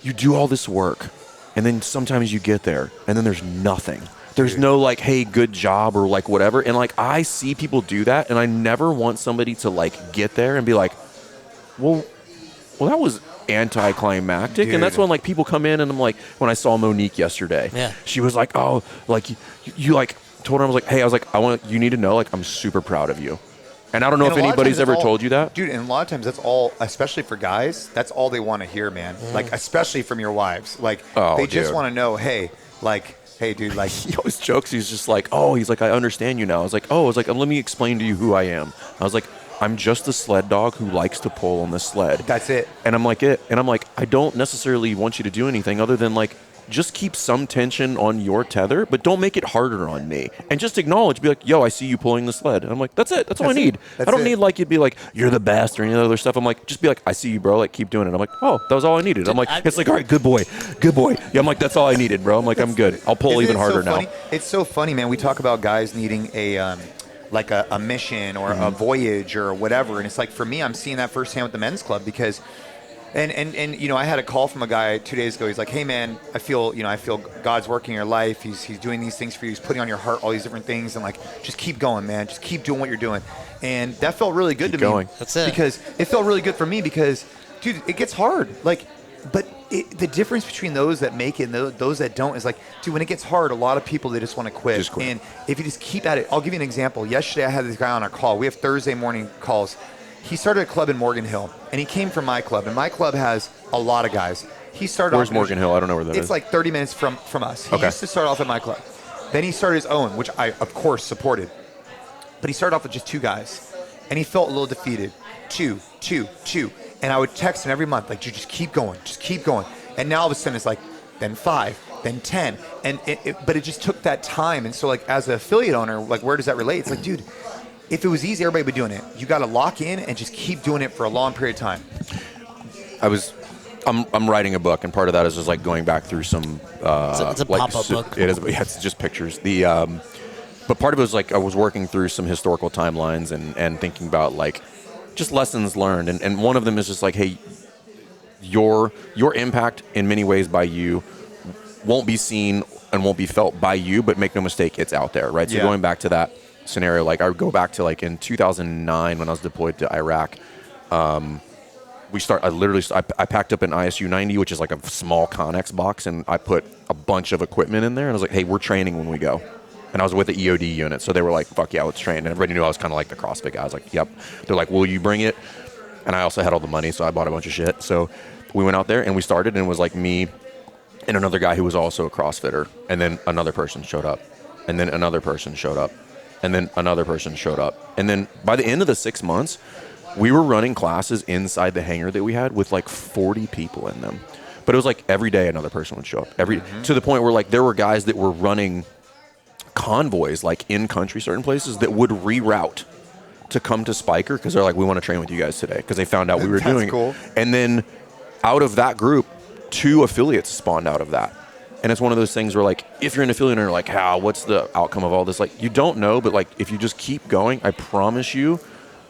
do all this work, and then sometimes you get there, and then there's nothing. There's no like, hey, good job or like whatever. And like, I see people do that, and I never want somebody to like get there and be like, well, that was anticlimactic. Dude. And that's when like people come in, and I'm like, when I saw Monique yesterday, she was like, oh, like you like told her, I was like, hey, you need to know, like, I'm super proud of you. And I don't know if anybody's ever told you that. Dude, and a lot of times that's all, especially for guys, that's all they want to hear, man. Like, especially from your wives. Like, they just want to know, hey, dude, like. He always jokes. He's just like, he's like, I understand you now. I was like, let me explain to you who I am. I was like, I'm just a sled dog who likes to pull on the sled. That's it. And I'm like, I don't necessarily want you to do anything other than like, just keep some tension on your tether, but don't make it harder on me. And just acknowledge, be like, yo, I see you pulling the sled. And I'm like, that's it. That's all I need. I don't need like, you'd be like, you're the best or any other stuff. I'm like, just be like, I see you, bro. Like, keep doing it. I'm like, oh, that was all I needed. I'm like, it's like, all right, good boy. Yeah, I'm like, that's all I needed, bro. I'm like, I'm good. I'll pull even harder now. It's so funny, man. We talk about guys needing a mission or a voyage or whatever. And it's like, for me, I'm seeing that firsthand with the men's club because And you know, I had a call from a guy 2 days ago. He's like, "Hey man, I feel God's working in your life. He's doing these things for you. He's putting on your heart all these different things, and like, just keep going, man. Just keep doing what you're doing." And that felt really good to me. That's it. Because it felt really good for me because, dude, it gets hard. Like, but the difference between those that make it and those that don't is like, dude, when it gets hard, a lot of people, they just want to quit. Just quit. And if you just keep at it, I'll give you an example. Yesterday, I had this guy on a call. We have Thursday morning calls. He started a club in Morgan Hill, and he came from my club, and my club has a lot of guys. He started. Where's Morgan Hill? I don't know where that is. It's like 30 minutes from us. He used to start off at my club. Then he started his own, which I, of course, supported. But he started off with just 2 guys, and he felt a little defeated. 2. And I would text him every month, like, dude, just keep going. And now all of a sudden it's like, then 5, then 10. But it just took that time. And so, like, as an affiliate owner, like, where does that relate? It's like, dude, if it was easy, everybody would be doing it. You got to lock in and just keep doing it for a long period of time. I'm writing a book, and part of that is just like going back through some. It's a pop-up book. It is. Yeah, it's just pictures. But part of it was like I was working through some historical timelines and thinking about like just lessons learned, and one of them is just like, hey, your impact in many ways by you won't be seen and won't be felt by you, but make no mistake, it's out there, right? So going back to that scenario, like I would go back to like in 2009 when I was deployed to Iraq. I packed up an ISU 90, which is like a small Connex box, and I put a bunch of equipment in there, and I was like, hey, we're training when we go. And I was with the EOD unit, so they were like, fuck yeah, let's train. And everybody knew I was kind of like the CrossFit guy. I was like, yep. They're like, will you bring it? And I also had all the money, so I bought a bunch of shit. So we went out there, and we started, and it was like me and another guy who was also a CrossFitter, and then another person showed up. And then another person showed up. And then another person showed up. And then by the end of the 6 months, we were running classes inside the hangar that we had with like 40 people in them. But it was like every day another person would show up. To the point where like there were guys that were running convoys like in country certain places that would reroute to come to Spiker because they're like, we want to train with you guys today because they found out we were doing cool. it. And then out of that group, 2 affiliates spawned out of that. And it's one of those things where like, if you're an affiliate and you're like, how, what's the outcome of all this? Like, you don't know, but like, if you just keep going, I promise you,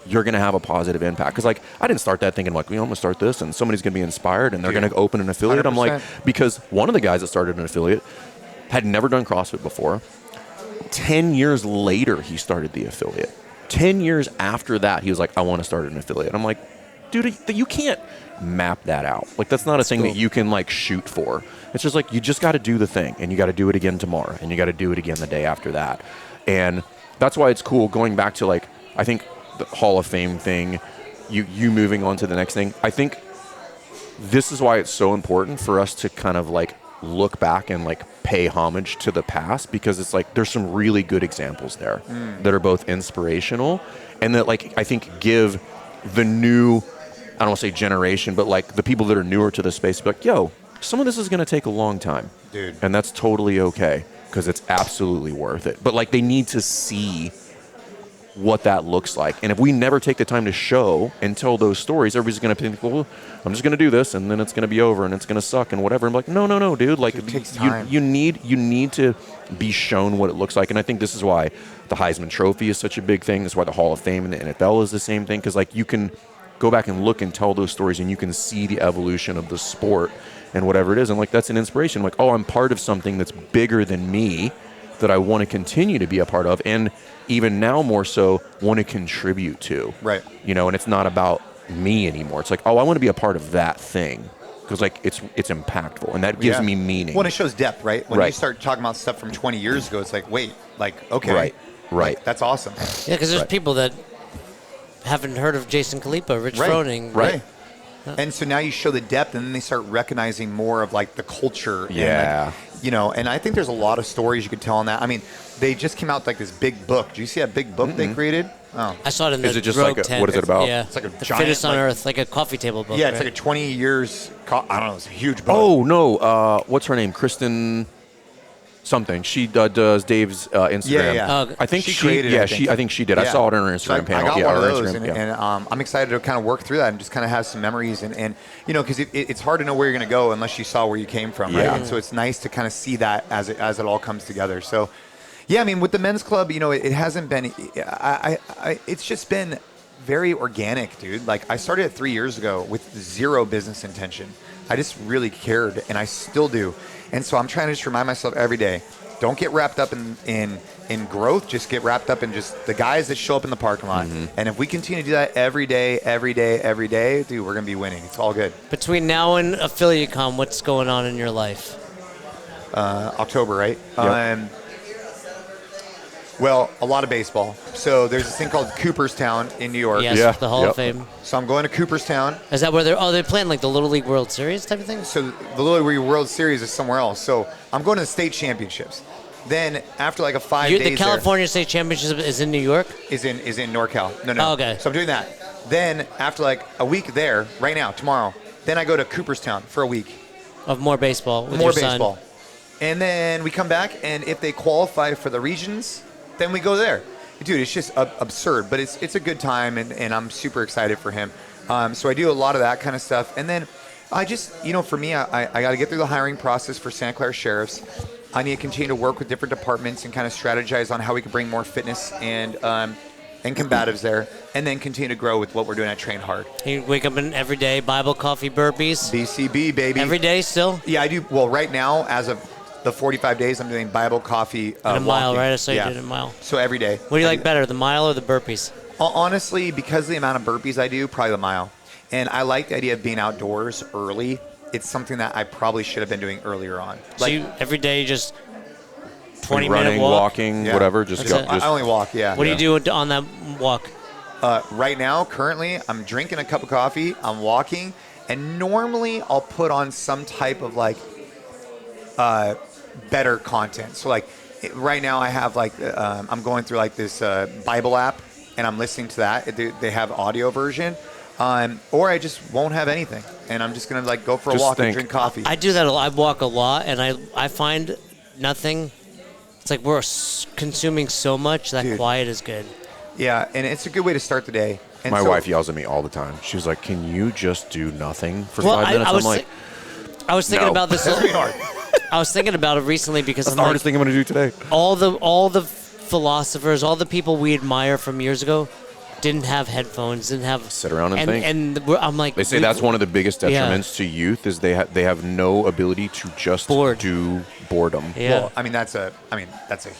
you're going to have a positive impact. Because like, I didn't start that thinking like, I'm going to start this and somebody's going to be inspired and they're going to open an affiliate. 100%. I'm like, because one of the guys that started an affiliate had never done CrossFit before. 10 years later, he started the affiliate. 10 years after that, he was like, I want to start an affiliate. I'm like, dude, you can't map that out. Like, that's not a thing that you can like shoot for. It's just like, you just got to do the thing and you got to do it again tomorrow and you got to do it again the day after that. And that's why it's cool going back to like, I think the Hall of Fame thing, you moving on to the next thing. I think this is why it's so important for us to kind of like look back and like pay homage to the past, because it's like there's some really good examples there that are both inspirational and that like I think give the new, I don't want to say generation, but like the people that are newer to the space be like, yo, some of this is going to take a long time, dude, and that's totally okay because it's absolutely worth it. But like they need to see what that looks like. And if we never take the time to show and tell those stories, everybody's going to think, well, I'm just going to do this and then it's going to be over and it's going to suck and whatever. I'm like, no, dude. Like, it takes time. You need to be shown what it looks like. And I think this is why the Heisman Trophy is such a big thing. That's why the Hall of Fame and the NFL is the same thing. Because like you can go back and look and tell those stories and you can see the evolution of the sport and whatever it is. And like, that's an inspiration. Like, oh, I'm part of something that's bigger than me that I want to continue to be a part of. And even now more so want to contribute to. Right. You know, and it's not about me anymore. It's like, oh, I want to be a part of that thing because like it's impactful and that gives me meaning. Well, it shows depth, right? When you start talking about stuff from 20 years ago, it's like, wait, like, okay. Right. Like, that's awesome. Yeah, because there's people that haven't heard of Jason Khalipa, Rich Froning. Right. And so now you show the depth and then they start recognizing more of like the culture. Yeah. And, like, you know, and I think there's a lot of stories you could tell on that. I mean, they just came out with like this big book. Did you see that big book they created? Oh. I saw it in the Is it just Rogue like tent. what is it about? Yeah. It's like a the giant, Fittest on like- Earth, like a coffee table book. Yeah, it's right? like a 20 years, I don't know, it's a huge book. Oh, no. What's her name? Kristen something. She does Dave's Instagram. Yeah. Oh, I think She created it, I think. I think she did. I saw it on her So Instagram panel. I got yeah, one of her those, Instagram, and I'm excited to kind of work through that and just kind of have some memories. And you know, because it's hard to know where you're going to go unless you saw where you came from, right? Yeah. And so it's nice to kind of see that as it all comes together. So, yeah, I mean, with the men's club, you know, it hasn't been. It's just been very organic, dude. Like I started it 3 years ago with zero business intention. I just really cared, and I still do. And so I'm trying to just remind myself every day. Don't get wrapped up in growth. Just get wrapped up in just the guys that show up in the parking lot. And if we continue to do that every day, dude, we're going to be winning. It's all good. Between now and AffiliateCon, what's going on in your life? October, right? Yep. Well, a lot of baseball. So there's this thing called Cooperstown in New York. Yes, Yeah. the Hall Yep. of Fame. So I'm going to Cooperstown. Is that where they're playing like the Little League World Series type of thing? So the Little League World Series is somewhere else. So I'm going to the state championships. Then after like a 5 days The California State Championship is in New York? is in NorCal. No. Oh, okay. So I'm doing that. Then after like a week there, right now, tomorrow, then I go to Cooperstown for a week. Of more baseball with More your son. baseball. And then we come back, and if they qualify for the regions, then we go there. Dude, it's just absurd, but it's a good time, and I'm super excited for him. So I do a lot of that kind of stuff. And then I just, you know, for me, I got to get through the hiring process for Santa Clara Sheriffs. I need to continue to work with different departments and kind of strategize on how we can bring more fitness and combatives there, and then continue to grow with what we're doing at Train Hard. You wake up every day, Bible, coffee, burpees. BCB, baby. Every day still? Yeah, I do. Well, right now, as of the 45 days, I'm doing Bible, coffee, And a mile, walking. right? I saw you did a mile. So every day. What do you like better, the mile or the burpees? Honestly, because of the amount of burpees I do, probably the mile. And I like the idea of being outdoors early. It's something that I probably should have been doing earlier on. So you, every day just 20-minute running, walk? walking, Yeah. whatever. Just That's go. it. I only walk, yeah. What do you do on that walk? Right now, currently, I'm drinking a cup of coffee, I'm walking, and normally I'll put on some type of like better content. So like right now I have like I'm going through like this Bible app, and I'm listening to that. They have audio version, or I just won't have anything, and I'm just gonna like go for a Just walk and think. drink coffee. I do that a lot. I walk a lot, and I find nothing. It's like we're consuming so much that Dude. quiet is good. Yeah, and it's a good way to start the day. And My so- wife yells at me all the time. She's like, "Can you just do nothing for Well, 5 minutes?" I was I'm like, I was thinking no. about this. That's pretty hard. I was thinking about it recently because "That's I'm the like, hardest thing I'm going to do today." all the philosophers, all the people we admire from years ago, didn't have headphones, didn't have Sit around and think. I'm like, They say that's one of the biggest Yeah. detriments to youth is they have no ability to just Bored. do boredom. Yeah. Well, I mean that's a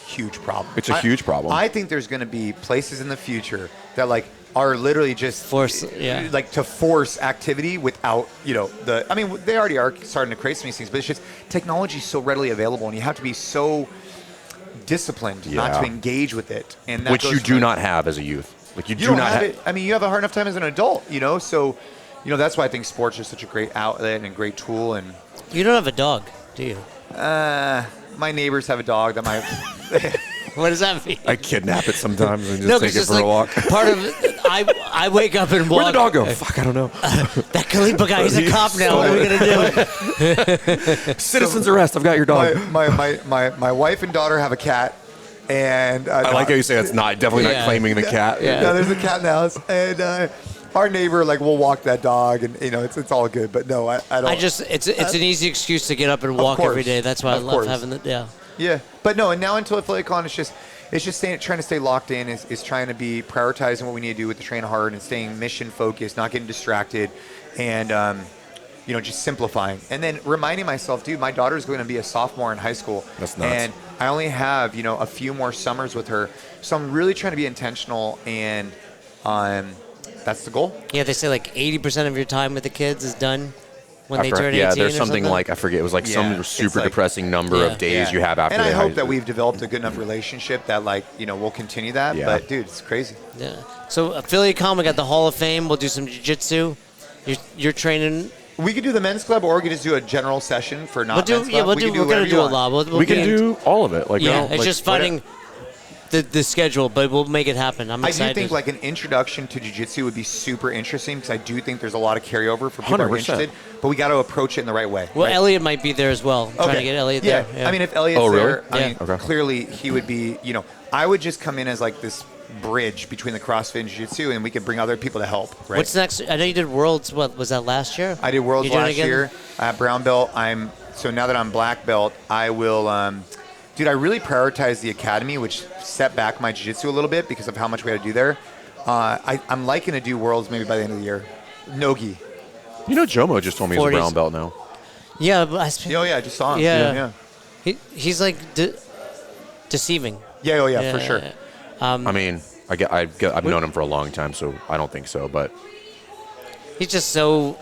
huge problem. It's a huge problem. I think there's going to be places in the future that like are literally just like to force activity without they already are starting to create some of these things, but it's just technology is so readily available, and you have to be so disciplined not Yeah. to engage with it, and that Which goes you do for- not have as a youth. Like you You do don't not have it. I mean, you have a hard enough time as an adult, so that's why I think sports is such a great outlet and a great tool. And You don't have a dog, do you? my neighbors have a dog that might. What does that mean? I kidnap it sometimes and just No, take 'cause it it's for like a walk. part of it, I wake up and walk. Where'd the dog go? Fuck, I don't know. That Khalipa guy, he's a cop now. What are we gonna do? Citizen's arrest. I've got your dog. my wife and daughter have a cat, and I like how you say it's definitely Yeah. not claiming the cat. Yeah. No, there's a cat in the house, and our neighbor will walk that dog, and it's all good. But no, I don't. It's an easy excuse to get up and walk every course. day. That's why I Of love course. having the Yeah, but no, and now until AffiliateCon, it's just trying to stay locked in. Is trying to be prioritizing what we need to do with the train hard and staying mission focused, not getting distracted, and just simplifying. And then reminding myself, dude, my daughter's going to be a sophomore in high school. That's nuts. And I only have a few more summers with her, so I'm really trying to be intentional, and that's the goal. Yeah, they say like 80% of your time with the kids is done when they turn 18 yeah, or there's something something. like, I forget, it was like Yeah, some it's super like- depressing number Yeah. of days you have after And I they hope that we've developed a good enough relationship that we'll continue that. Yeah. But dude, it's crazy. Yeah. So AffiliateCon, we got the Hall of Fame. We'll do some jiu-jitsu. You're training. We could do the men's club, or we could just do a general session for not men's club. We're We could gonna whatever do you a want. lot. We'll we can get- do all of it. Like, Yeah, no, it's like, just finding the schedule, but we'll make it happen. I'm I excited. do think an introduction to jiu-jitsu would be super interesting, because I do think there's a lot of carryover for people who are 100%. interested, but we got to approach it in the right way. Well, right? Elliot might be there as well. Trying to get Elliot yeah. there. Yeah. I mean, if Elliot's Oh, really? there, I Yeah. mean, Okay. clearly he would be, I would just come in as this bridge between the CrossFit and jiu-jitsu, and we could bring other people to help, right? What's next? I know you did Worlds. What was that last year? I did Worlds You doing it last again? year. I have brown belt. So now that I'm black belt, I will, dude, I really prioritize the academy, which set back my jiu-jitsu a little bit because of how much we had to do there. I'm liking to do Worlds maybe by the end of the year. Nogi. Jomo just told me he's a 40s. brown belt now. Yeah, but Oh yeah, I just saw him. Yeah. Yeah. he's like deceiving. Yeah. Oh yeah, for sure. I mean, I've known him for a long time, so I don't think so. But He's just so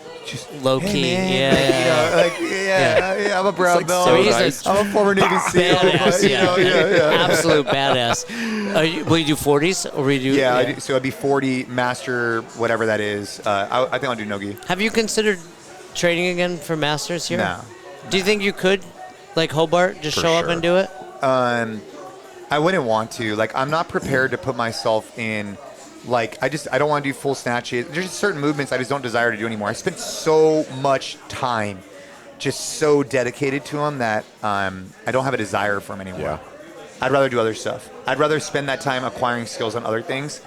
low key. Hey, man, Yeah. I'm a brown like belt. so he's nice. I'm a former Navy SEAL. Badass, but, yeah. Absolute badass. Will you do 40s or will you do? Yeah, I do, so I'd be 40 master, whatever that is. I think I'll do Nogi. Have you considered training again for masters here? No. Do you think you could, like Hobart, just For show up sure. and do it? I wouldn't want to. I'm not prepared to put myself in. I don't want to do full snatches. There's just certain movements I just don't desire to do anymore. I spent so much time just so dedicated to them that I don't have a desire for them anymore. yeah, I'd rather do other stuff. I'd rather spend that time acquiring skills on other things,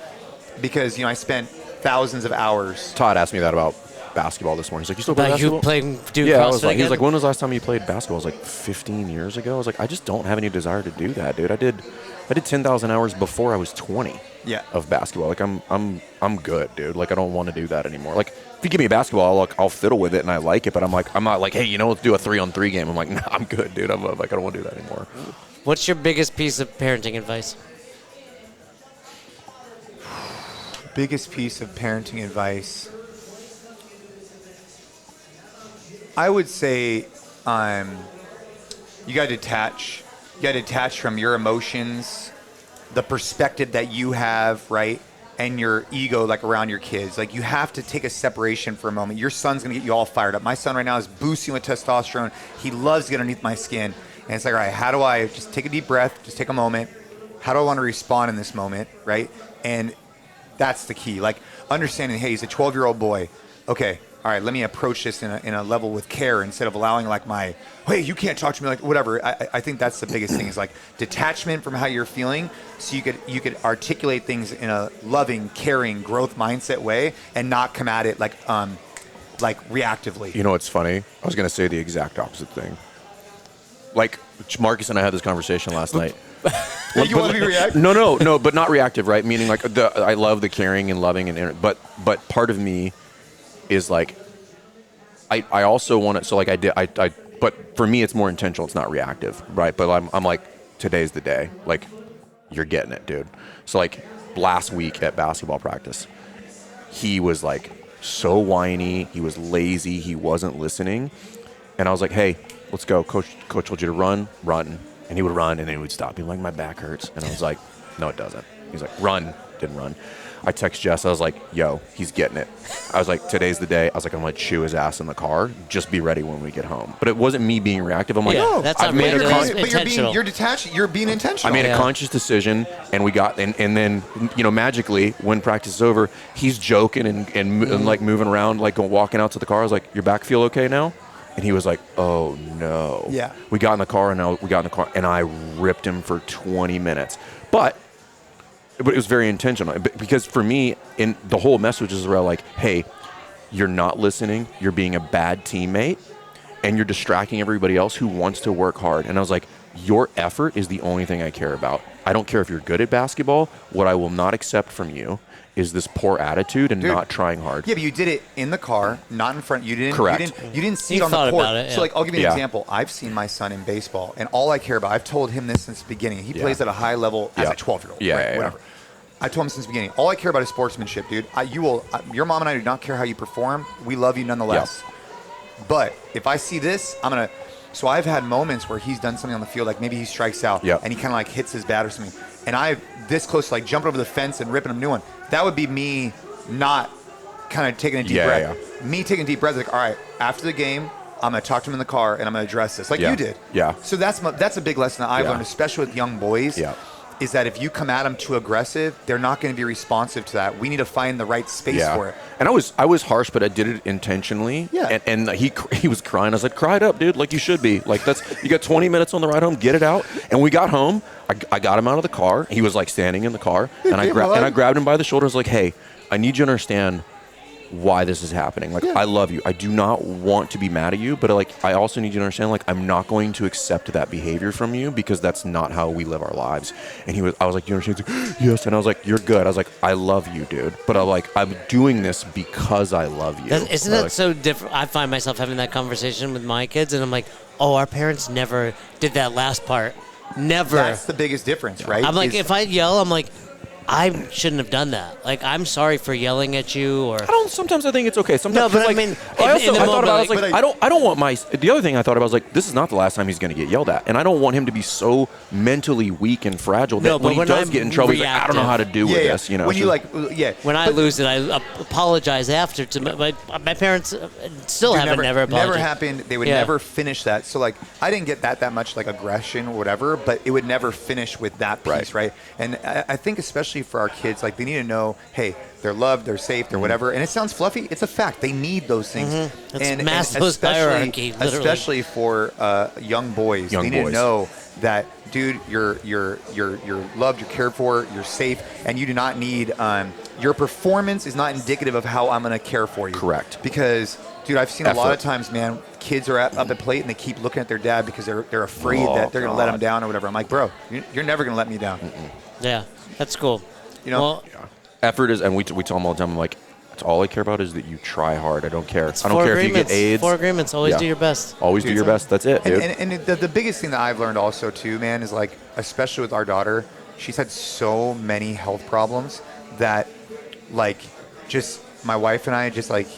because I spent thousands of hours. Todd asked me that about basketball this morning. He's like, "You still play About you basketball?" playing, do Yeah, CrossFit I was like, he was again? like, "When was the last time you played basketball?" I was like, 15 years ago. I was like, I just don't have any desire to do that, dude. I did 10,000 hours before I was 20. Yeah. Of basketball. I'm good, dude. I don't want to do that anymore. If you give me a basketball, I'll fiddle with it and I like it, but I'm not like, hey, let's do a 3-on-3 game. I'm like, nah, I'm good, dude. I don't want to do that anymore. What's your biggest piece of parenting advice? Biggest piece of parenting advice, I would say, you got to detach. You got to detach from your emotions, the perspective that you have, right, and your ego, around your kids. You have to take a separation for a moment. Your son's gonna get you all fired up. My son right now is boosting with testosterone. He loves to get underneath my skin, And it's like, all right, how do I just take a deep breath, just take a moment? How do I want to respond in this moment, right? And that's the key. Like understanding, hey, he's a 12-year-old boy. Okay, all right, let me approach this in a level with care instead of allowing like my, hey, you can't talk to me like whatever. I think that's the biggest thing is like detachment from how you're feeling, so you could articulate things in a loving, caring, growth mindset way and not come at it like reactively. You know what's funny? I was going to say the exact opposite thing. Like Marcus and I had this conversation last night. You want to be reactive? No, but not reactive, right? Meaning like I love the caring and loving but part of me is like I also want to, so like I but for me it's more intentional, it's not reactive, right? But I'm like, today's the day, like you're getting it, dude. So like last week at basketball practice, he was like so whiny, he was lazy, he wasn't listening, and I was like, hey, let's go, coach told you to run, and he would run and then he would stop. He'd be like, my back hurts, and I was like, no it doesn't. He's like, run, didn't run. I text Jess, I was like, yo, he's getting it. I was like, today's the day. I was like, I'm going to chew his ass in the car. Just be ready when we get home. But it wasn't me being reactive. I'm like, no, that's I've not made reactive. a That's but intentional. you're detached. You're being intentional. I made a conscious decision, and we got, and then, magically, when practice is over, he's joking and like moving around, like walking out to the car. I was like, your back feel okay now? And he was like, oh no. Yeah. We got in the car, and I ripped him for 20 minutes. But it was very intentional, because for me, in the whole message is around like, hey, you're not listening, you're being a bad teammate, and you're distracting everybody else who wants to work hard. And I was like, your effort is the only thing I care about. I don't care if you're good at basketball. What I will not accept from you is this poor attitude and not trying hard. Yeah, but you did it in the car, not in front. You didn't. Correct. You didn't see You it on the thought court. about it, yeah. So, like, I'll give you an example. I've seen my son in baseball, and all I care about, I've told him this since the beginning. He plays at a high level as a 12-year-old. Whatever. I told him since the beginning. All I care about is sportsmanship, dude. Your mom and I do not care how you perform. We love you nonetheless. But if I see this, I'm gonna. So I've had moments where he's done something on the field, like maybe he strikes out, and he kind of like hits his bat or something, and I this close to like jumping over the fence and ripping him a new one. That would be me not kind of taking a deep breath. Me taking a deep breath, like, all right, after the game, I'm going to talk to him in the car and I'm going to address this, like you did. Yeah. So that's a big lesson that I've learned, especially with young boys, is that if you come at them too aggressive, they're not going to be responsive to that. We need to find the right space for it. And I was harsh, but I did it intentionally. Yeah. And he was crying. I was like, cry it up, dude, like you should be. Like you got 20 minutes on the ride home, get it out. And we got home. I got him out of the car. He was like standing in the car, and I grabbed him by the shoulder. I was like, hey, I need you to understand why this is happening. Like, I love you. I do not want to be mad at you, but like, I also need you to understand, like, I'm not going to accept that behavior from you, because that's not how we live our lives. And I was like, do you understand? He's like, yes. And I was like, you're good. I was like, I love you, dude. But I'm doing this because I love you. Isn't that so different? I find myself having that conversation with my kids, and I'm like, oh, our parents never did that last part. Never. That's the biggest difference, right? I'm like, if I yell, I'm like, I shouldn't have done that. Like, I'm sorry for yelling at you, or Sometimes I think it's okay. Sometimes, no, but like, I mean, I don't want my. The other thing I thought about was like, this is not the last time he's going to get yelled at, and I don't want him to be so mentally weak and fragile that when he does get in trouble, he's like, I don't know how to do with this. You know, when when I lose it, I apologize after to my parents. Still haven't never apologized. Never happened. They would never finish that. So like, I didn't get that much like aggression or whatever, but it would never finish with that piece, right? And I think especially for our kids, like, they need to know, hey, they're loved, they're safe, they're whatever. And it sounds fluffy. It's a fact. They need those things. It's Maslow's hierarchy, literally. Especially for young boys. They need to know that, dude, you're loved, you're cared for, you're safe, and you do not need your performance is not indicative of how I'm going to care for you. Correct. Because, dude, I've seen a lot of times, man, kids are up at plate and they keep looking at their dad because they're afraid that they're going to let them down or whatever. I'm like, bro, you're never going to let me down. Yeah, that's cool. You know, effort is, and we tell them all the time, I'm like, that's all I care about is that you try hard. I don't care. It's I don't care if you get AIDS. 4 agreements. Always do your best. Always do your best. That's it, dude. And the biggest thing that I've learned also too, man, is like, especially with our daughter, she's had so many health problems that, like, just my wife and I just like,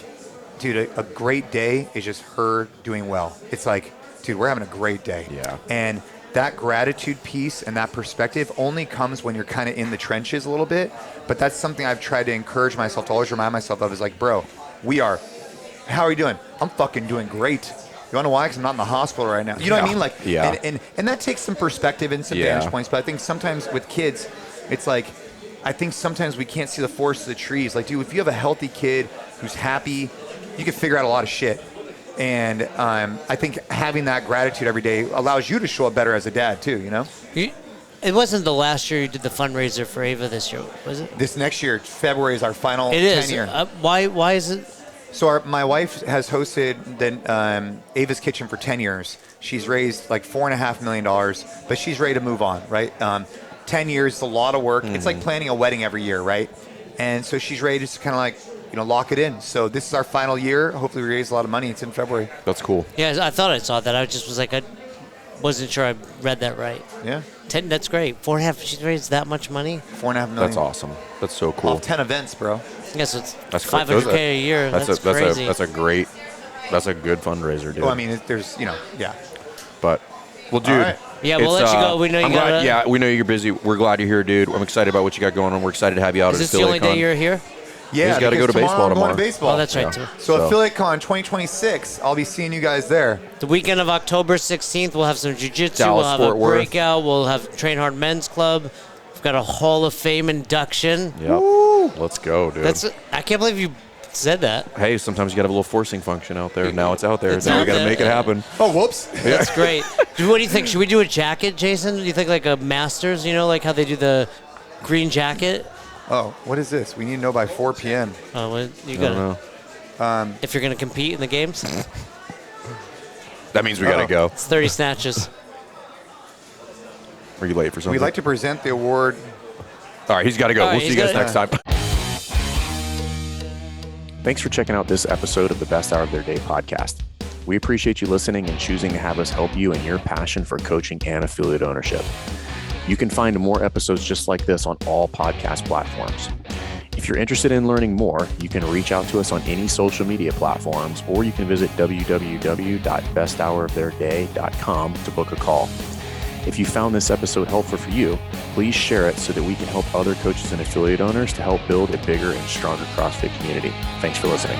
dude, a great day is just her doing well. It's like, dude, we're having a great day. Yeah. And that gratitude piece and that perspective only comes when you're kind of in the trenches a little bit. But that's something I've tried to encourage myself to always remind myself of, is like, bro, how are you doing? I'm fucking doing great. You want to know why? Because I'm not in the hospital right now. You know what I mean? Like, Yeah. and that takes some perspective and some vantage points. But I think sometimes with kids, it's like, I think sometimes we can't see the forest of the trees. Like, dude, if you have a healthy kid who's happy, you can figure out a lot of shit. And I think having that gratitude every day allows you to show up better as a dad too, you know? It wasn't the last year you did the fundraiser for Ava this year, was it? This next year, February, is our final It is. 10 year. Why is it? So my wife has hosted the Ava's Kitchen for 10 years. She's raised like $4.5 million, but she's ready to move on, right? 10 years is a lot of work. It's like planning a wedding every year, right? And so she's ready to kind of like, lock it in. So this is our final year. Hopefully we raise a lot of money. It's in February. That's cool. Yeah, I thought I saw that. I just was like, I wasn't sure I read that right. Yeah. 10, that's great. 4.5, she's raised that much money? $4.5 million. That's awesome. That's so cool. Off 10 events, bro. Yeah, so it's That's $500K a year. That's crazy. That's a good fundraiser, dude. Well, I mean, there's, yeah. But, well, dude. All right. Yeah, we'll let you go. We know you got Yeah, we know you're busy. We're glad you're here, dude. I'm excited about what you got going on. We're excited to have you out Is at this the only day you're here? Yeah, he's got to go to baseball I'm tomorrow. going to baseball. Oh, that's right, too. So Affiliate Con 2026, I'll be seeing you guys there. The weekend of October 16th, we'll have some jiu-jitsu. Dallas, We'll have Fort a Worth. breakout. We'll have Train Hard Men's Club. We've got a Hall of Fame induction. Yep. Let's go, dude. I can't believe you said that. Hey, sometimes you got to have a little forcing function out there. Now it's out there. It's Now we out got to there. make it happen. Oh, whoops. That's great. Dude, what do you think? Should we do a jacket, Jason? Do you think like a Masters, like how they do the green jacket? Oh, what is this? We need to know by 4 p.m. Oh, well, you I don't got know. If you're going to compete in the games, That means we got to go. it's 30 snatches. Are you late for something? We'd like to present the award. All right, he's got to go. All right, We'll see you he's guys gotta- next time. Thanks for checking out this episode of the Best Hour of Their Day podcast. We appreciate you listening and choosing to have us help you in your passion for coaching and affiliate ownership. You can find more episodes just like this on all podcast platforms. If you're interested in learning more, you can reach out to us on any social media platforms, or you can visit www.besthouroftheirday.com to book a call. If you found this episode helpful for you, please share it so that we can help other coaches and affiliate owners to help build a bigger and stronger CrossFit community. Thanks for listening.